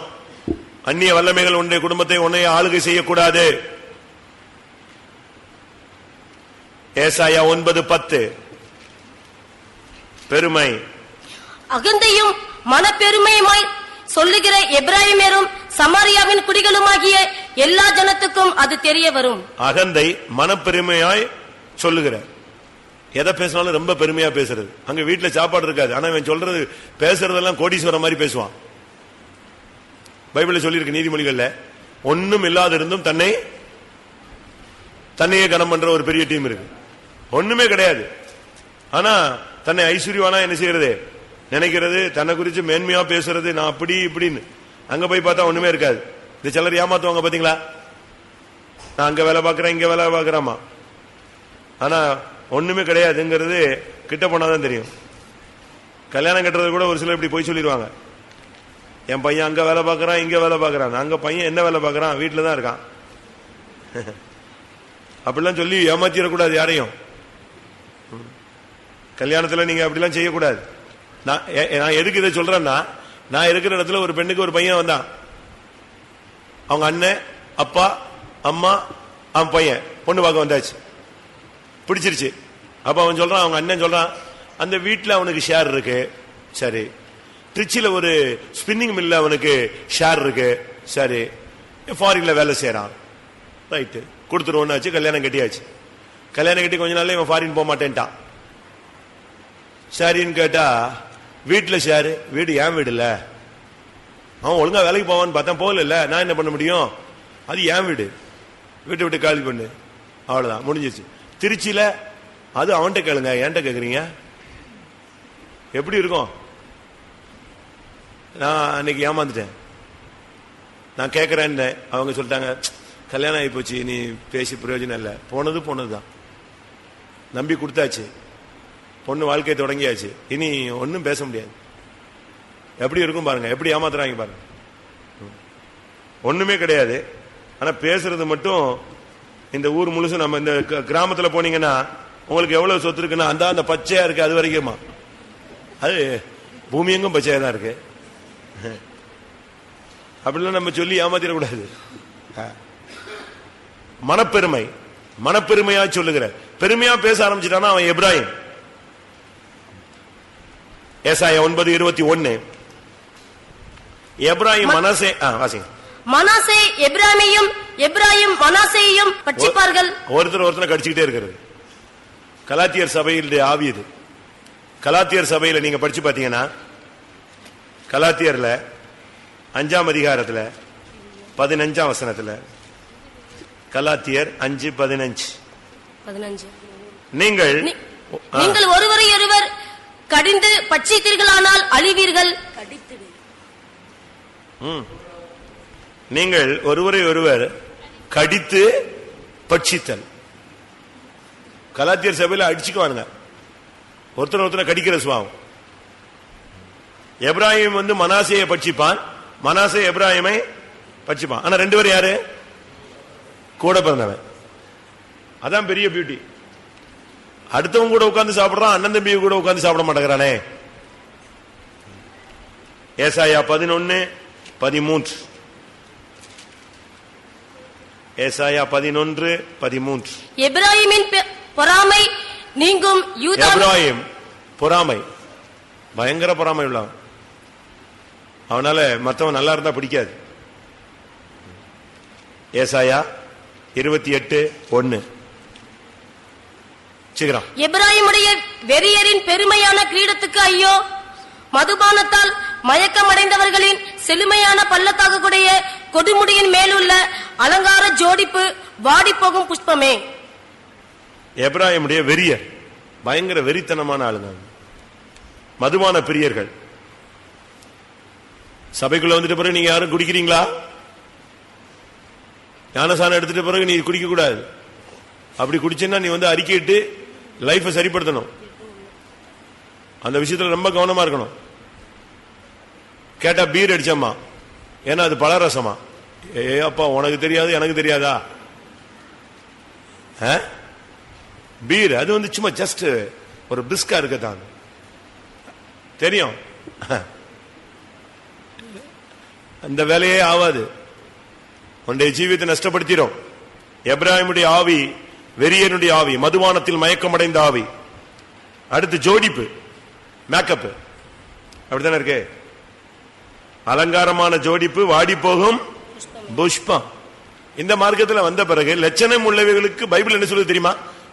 அந்நிய வல்லமைகள் உன்னுடைய குடும்பத்தை உன்னைய ஆளுகை செய்யக்கூடாது. ஏசாயா 9:10. பெருமை, அகந்தையும் மனப்பெருமையுமாய் சொல்லுகிற எப்ராஹிமரும் சமாரியாவின் குடிகளுமாகிய எல்லா ஜனத்துக்கும் அது தெரிய வரும். அகந்தை, மனப்பெருமையாய் சொல்லுகிற, எதை பேசினாலும் ரொம்ப பெருமையா பேசுறது. அங்க வீட்டுல சாப்பாடு இருக்காது, ஆனா இவன் சொல்றது பேசுறதெல்லாம் கோடீஸ்வரம் மாதிரி பேசுவான். பைபிள்ல சொல்லியிருக்கு நீதிமொழிகள்ல, ஒன்னும் இல்லாத இருந்தும் தன்னையே கனம் பண்ற ஒரு பெரிய டீம் இருக்கு. ஒண்ணுமே கிடையாது, ஆனா தன்னை ஐஸ்வர்யவானா என்ன செய்யறது, நினைக்கிறது, தன்னை குறிச்சு மேன்மையா பேசுறது, நான் அப்படி இப்படின்னு. அங்க போய் பார்த்தா ஒண்ணுமே இருக்காது. இந்த சிலர் ஏமாத்துவாங்க பாத்தீங்களா, நான் அங்க வேலை பாக்குறேன் இங்க வேலை பாக்குறாமா, ஆனா ஒண்ணுமே கிடையாதுங்கிறது கிட்ட போனாதான் தெரியும். கல்யாணம் கட்டுறது கூட ஒரு சிலர் இப்படி போய் சொல்லிடுவாங்க, என் பையன் அங்க வேலை பாக்குறான் இங்க வேலை பாக்குறான், அங்க பையன் என்ன வேலை பாக்குறான், வீட்டுலதான் இருக்கான். அப்படிலாம் சொல்லி ஏமாத்திடக்கூடாது யாரையும். கல்யாணத்துல நீங்க அப்படிலாம் செய்யக்கூடாது. நான் எதுக்கு இதை சொல்றேன்னா, நான் இருக்கிற இடத்துல ஒரு பெண்ணுக்கு ஒரு பையன் வந்தான். அவங்க அண்ணன், அப்பா, அம்மா, அவன் பையன் பொண்ணு பார்க்க வந்தாச்சு, பிடிச்சிருச்சு. அப்ப அவன் சொல்றான், அவங்க அண்ணன் சொல்றான், அந்த வீட்டுல அவனுக்கு ஷேர் இருக்கு. சரி, திருச்சியில ஒரு ஸ்பின்னிங் மில்ல அவனுக்கு ஷேர் இருக்கு. சரி, ஃபாரின்ல வேலை செய்யறான். ரைட்டு, கொடுத்துருவோம்னாச்சு. கல்யாணம் கட்டியாச்சு. கல்யாணம் கட்டி கொஞ்ச நாள்ல இவன் ஃபாரின் போக மாட்டேன்ட்டான். சரின்னு கேட்டா, வீட்டுல ஷேரு. வீடு ஏன் வீடு இல்ல, அவன் ஒழுங்கா வேலைக்கு போவான்னு பார்த்தா போகல. நான் என்ன பண்ண முடியும், அது ஏன் வீடு, வீட்டை விட்டு காலி பண்ணு, அவ்வளவுதான், முடிஞ்சிச்சு. திருச்சியில அது அவன்கிட்ட கேளுங்க, ஏன்ட்ட கேக்குறீங்க, எப்படி இருக்கும். நான் அன்னைக்கு ஏமாந்துட்டேன். நான் கேட்கறேன்னு அவங்க சொல்லிட்டாங்க, கல்யாணம் ஆகி போச்சு, நீ பேசி பிரயோஜனம் இல்லை, போனதுதான், நம்பி கொடுத்தாச்சு, பொண்ணு வாழ்க்கை தொடங்கியாச்சு, இனி ஒன்னும் பேச முடியாது. எப்படி இருக்கும் பாருங்க, எப்படி ஏமாத்துறாங்க பாருங்க. ஒண்ணுமே கிடையாது, ஆனா பேசுறது மட்டும். இந்த ஊர் முழுசும், நம்ம இந்த கிராமத்துல போனீங்கன்னா உங்களுக்கு எவ்வளவு சொத்து இருக்குன்னா, அந்த பச்சையா இருக்கு அது வரைக்குமா, அது பூமி எங்கும் பச்சையா தான் இருக்கு. அப்படிலாம் நம்ம சொல்லி ஏமாத்திடக்கூடாது. மனப்பெருமை, மனப்பெருமையா சொல்லுகிற, பெருமையா பேச ஆரம்பிச்சுட்டானா அவன் எப்ராஹிம். ஏசாயா 9:21. எப்ராஹிம் மனாசே, வாசிங்க. மனாசே எப்ராஹிமையும், எப்ராஹிம் மனாசேயையும் பட்சிப்பார்கள். ஒருத்தர் கடிச்சுக்கிட்டே இருக்கிறது. கலாத்தியர் சபையினுடைய ஆவி இது. கலாத்தியர் சபையில நீங்க படிச்சு பாத்தீங்கன்னா கலாத்தியர்ல 5ஆம் அதிகாரத்துல 15ஆம் வசனத்துல கலாத்தியர் 5:15 நீங்கள் ஒருவரை ஒருவர் கடிந்து பட்சித்தீர்களானால் அழிவீர்கள். நீங்கள் ஒருவரை ஒருவர் கடித்து பட்சித்தல். கலாத்தியர் சபையில அடிச்சுக்குவானுங்க, ஒருத்தர் கடிக்கிற சுவாவம். எப்ராஹிம் மனாசேயை பட்சிப்பான், மனாசே எப்ராஹிமை பட்சிப்பான். ஆனா ரெண்டு பேரும் யாரு? கூட பிறந்தவன். அதான் பெரிய பியூட்டி. அடுத்தவங்க கூட உட்கார்ந்து சாப்பிடுறான், அண்ணன் தம்பி கூட உட்கார்ந்து சாப்பிட மாட்டேங்கிறானே. ஏசாயா 11:13. ஏசாயா 11:13. எப்ராஹிமின் பொறாமை நீங்கும். எப்ராஹிம் பொறாமை, பயங்கர பொறாமை உள்ளவன். அவனால மத்தவன் நல்லா இருந்தா பிடிக்காது. ஏசாயா 28:1. எப்ராஹிமுடைய வெறியரின் பெருமையான கிரீடத்துக்கு ஐயோ, மதுபானத்தால் மயக்கமடைந்தவர்களின் செழுமையான பள்ளத்தாக்குடைய கொடுமுடியின் மேலுள்ள அலங்கார ஜோடிப்பு வாடி போகும் புஷ்பமே. எப்ராஹிமுடைய வெறியர் பயங்கர வெறித்தனமான ஆளுங்க, மதுபான பிரியர்கள். சபைக்குள்ள வந்துட்ட பிறகு நீங்க யாரும் குடிக்கிறீங்களா? ஞானசானம் எடுத்துட்ட பிறகு நீ குடிக்க கூடாது. அப்படி குடிச்சேன்னா நீ அறிக்கையிட்டு லைஃபை சரிப்படுத்தணும். அந்த விஷயத்துல ரொம்ப கவனமா இருக்கணும். கேட்டா பீர் அடிச்சம்மா, ஏன்னா அது பலரசமா. ஏ அப்பா, உனக்கு தெரியாது எனக்கு தெரியாதா? பீர் அது சும்மா ஜஸ்ட் ஒரு பிஸ்கா இருக்கத்தான் தெரியும். அந்த வேலையே ஆவாது, உன்னுடைய ஜீவியத்தை நஷ்டப்படுத்திடும். எப்ராஹிமுடைய ஆவி வெறியனுடைய ஆவி, மதுபானத்தில் மயக்கமடைந்த ஆவி. அடுத்து ஜோடிப்பு, மேக்கப். அப்படித்தானே இருக்கு. அலங்காரமான ஜோடிப்பு, வாடி போகும் புஷ்பம். இந்த மார்க்கத்தில் வந்த பிறகு லட்சணம் உள்ளவைகளுக்கு பைபிள் என்ன சொல்லுது தெரியுமா?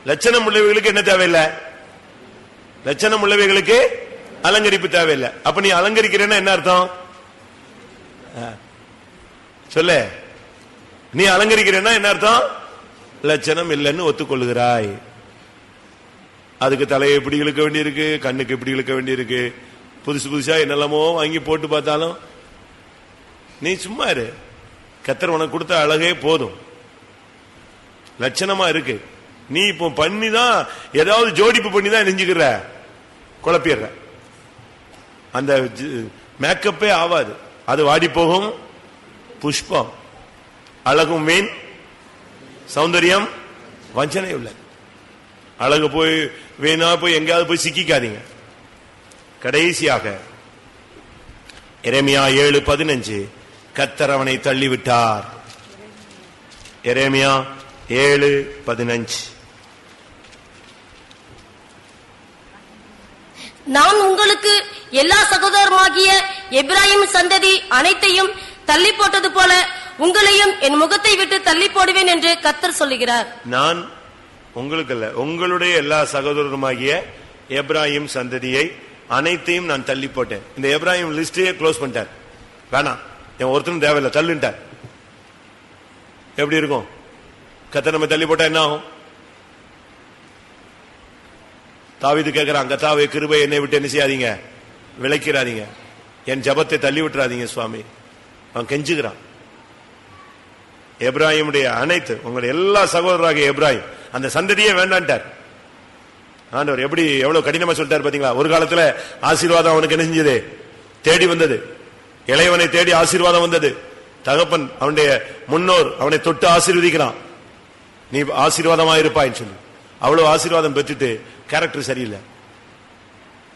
லட்சணம் உள்ளவைகளுக்கு என்ன தேவையில்லை? லட்சணம் உள்ளவைகளுக்கு அலங்கரிப்பு தேவையில்லை. அப்ப நீ அலங்கரிக்கிறேன்னா என்ன அர்த்தம் சொல்ல? நீ அலங்கரிக்கிறேன்னா என்ன அர்த்தம்? லட்சணம் இல்லைன்னு ஒத்துக்கொள்ளுகிறாய். அதுக்கு தலையை இப்படி இழுக்க வேண்டியிருக்கு, கண்ணுக்கு இப்படி இழுக்க வேண்டியிருக்கு, புதுசு புதுசா என்னெல்லாமோ வாங்கி போட்டு பார்த்தாலும் நீ சும்மா இரு. கர்த்தர் உனக்கு கொடுத்த அழகே போதும், லட்சணமா இருக்கு. நீ இப்போ பண்ணிதான் ஏதாவது ஜோடிப்பு பண்ணிதான் நெஞ்சுக்கிற, குழப்பிடுற. அந்த மேக்கப்பே ஆவாது. அது வாடி போகும் புஷ்பம். அழகும் வீண், சௌந்தரியம் வஞ்சனை உள்ள. அழகு போய் வீணா போய் எங்கேயாவது போய் சிக்கிக்காதீங்க. கடைசியாக எரேமியா 7:15, கர்த்தர் அவனை தள்ளிவிட்டார். எரேமியா 7:15. நான் உங்களுக்கு எல்லா சகோதரமாகிய எப்ராஹிம் சந்ததி அனைத்தையும் தள்ளி போட்டது போல உங்களையும் என் முகத்தை விட்டு தள்ளி போடுவேன் என்று கர்த்தர் சொல்லுகிறார். நான் உங்களுக்கு அல்ல, உங்களுடைய எல்லா சகோதரருமாகிய எப்ராஹிம் சந்ததியை அனைத்தையும் நான் தள்ளி போட்டேன். இந்த எப்ராஹிம் லிஸ்டே க்ளோஸ் பண்ணிட்டார். வேணாம், என் ஒருத்தரும் தேவையில்லை, தள்ளுட்டார். எப்படி இருக்கும்? கர்த்தர் நம்ம தள்ளி போட்டா என்ன ஆகும்? தாவீது கேட்கிறான், கர்த்தாவே கிருபை என்னை விட்டு என்ன செய்யாதீங்க, விலக்கிறாதீங்க, என் ஜபத்தை தள்ளி விட்டுறாதீங்க சுவாமி. அவன் கெஞ்சுகிறான். எப்ராஹிமுடைய அனைத்து உங்களுடைய எல்லா சகோதரராக எப்ராஹிம் அந்த சந்ததியே வேண்டான்ட்டார். ஆண்டவர் எப்படி எவ்வளவு கடினமா சொல்லிட்டார் பாத்தீங்களா? ஒரு காலத்துல ஆசீர்வாதம் அவனுக்கு என்ன செஞ்சது? தேடி வந்தது. இளையவனை தேடி ஆசீர்வாதம் வந்தது. தகப்பன் அவனுடைய முன்னோர் அவனை தொட்டு ஆசீர்வதிக்கிறான், நீ ஆசீர்வாதமா இருப்பாயின்னு சொல்லி. அவ்வளவு ஆசீர்வாதம் பெற்றுட்டு கேரக்டர் சரியில்லை.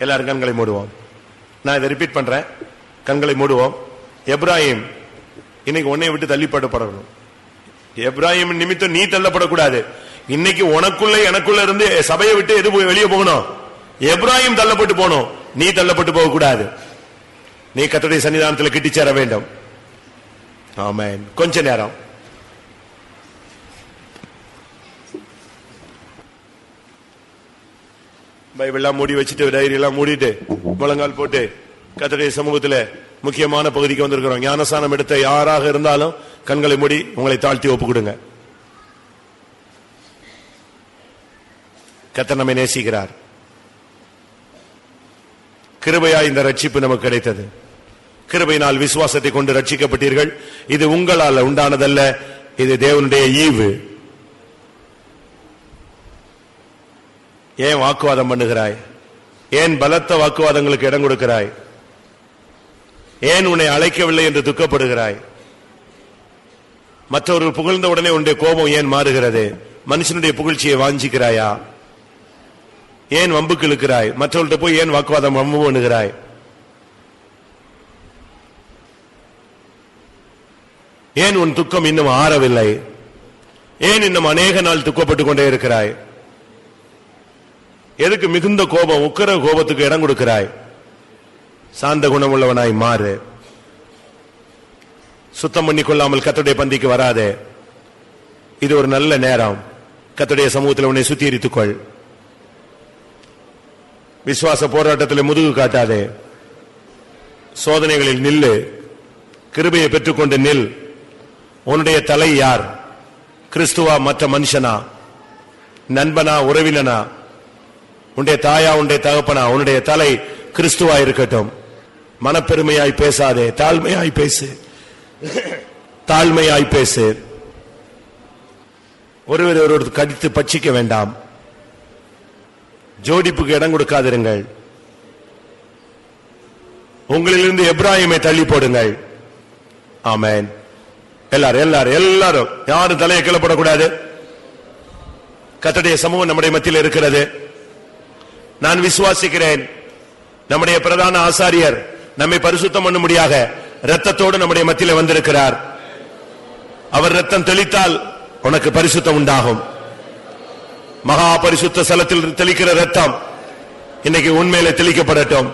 எல்லாரும் கண்களை மூடுவோம். நான் இதை ரிப்பீட் பண்றேன், கண்களை மூடுவோம். எப்ராஹிம் இன்னைக்கு உன்னை விட்டு தள்ளிப்படப்படணும். எப்ராஹிம் நிமித்தம் நீ தள்ளப்படக்கூடாது. இன்னைக்கு உனக்குள்ள எனக்குள்ள இருந்து சபையை விட்டு எது வெளியே போகணும்? எப்ராஹிம் தள்ளப்பட்டு போகணும், நீ தள்ளப்பட்டு போக கூடாது. நீ கர்த்தருடைய சன்னிதானத்தில் கிட்டி சேர வேண்டும். ஆமென். கொஞ்ச நேரம் பைபிள்லாம் மூடி வச்சுட்டு டைரி எல்லாம் மூடிட்டு முழங்கால் போட்டு கர்த்தருடைய சமூகத்தில் முக்கியமான பகுதிக்கு வந்திருக்கிறோம். ஞானஸ்நானம் எடுத்த யாராக இருந்தாலும் கண்களை மூடி உங்களை தாழ்த்தி ஒப்பு கொடுங்க. கர்த்தர் நம்மை நேசிக்கிறார். கிருபையா இந்த ரட்சிப்பு நமக்கு கிடைத்தது. கிருபையினால் விசுவாசத்தை கொண்டு ரட்சிக்கப்பட்டீர்கள். இது உங்களால் உண்டானதல்ல, இது தேவனுடைய ஈவு. ஏன் வாக்குவாதம் பண்ணுகிறாய்? ஏன் பலத்த வாக்குவாதங்களுக்கு இடம் கொடுக்கிறாய்? ஏன் உன்னை அழைக்கவில்லை என்று துக்கப்படுகிறாய்? மற்றவர்கள் புகழ்ந்த உடனே உன்னுடைய கோபம் ஏன் மாறுகிறது? மனுஷனுடைய புகழ்ச்சியை வாஞ்சிக்கிறாயா? ஏன் வம்புக்கு இழுக்கிறாய்? மற்றவர்கள்ட்ட போய் ஏன் வாக்குவாதம் வம்பு பண்ணுகிறாய்? ஏன் உன் துக்கம் இன்னும் ஆறவில்லை? ஏன் இன்னும் அநேக நாள் துக்கப்பட்டுக் கொண்டே இருக்கிறாய்? எதுக்கு மிகுந்த கோபம், உக்கிர கோபத்துக்கு இடம் கொடுக்கிறாய்? சாந்த குணமுள்ளவனாய் மாறு. சுத்தம் பண்ணி கொள்ளாமல் கர்த்தருடைய பந்திக்கு வராதே. இது ஒரு நல்ல நேரம். கர்த்தருடைய சமூகத்தில் உன்னை சுத்திகரித்துக்கொள். விசுவாச போராட்டத்தில் முதுகு காட்டாதே. சோதனைகளில் நில்லு. கிருபையை பெற்றுக்கொண்டு நில். உன்னுடைய தலை யார்? கிறிஸ்துவா, மற்ற மனுஷனா, நண்பனா, உறவினனா, உன்னுடைய தாயா, உன்னுடைய தகப்பனா? உன்னுடைய தலை கிறிஸ்துவா இருக்கட்டும். மனப்பெருமையாய் பேசாதே, தாழ்மையாய் பேசு. தாழ்மையாய் பேசு. ஒருவர் கடித்து பட்சிக்க வேண்டாம். ஜோடிப்புக்கு இடம் கொடுக்காதிருங்கள். உங்களிலிருந்து எப்ராஹிமை தள்ளி போடுங்கள். ஆமென். எல்லாரும் யாரும் தலையை கிளப்படக்கூடாது. கர்த்தருடைய சமூகம் நம்முடைய மத்தியில் இருக்கிறது. நான் விசுவாசிக்கிறேன், நம்முடைய பிரதான ஆசாரியர் நம்மை பரிசுத்தம் பண்ணும்படியாக இரத்தத்தோடு நம்முடைய மத்தியில் வந்திருக்கிறார். அவர் இரத்தம் தெளித்தால் உனக்கு பரிசுத்தம் உண்டாகும். மகா பரிசுத்த ஸ்தலத்தில் தெளிக்கிற இரத்தம் இன்னைக்கு உண்மையிலே தெளிக்கப்படட்டும்.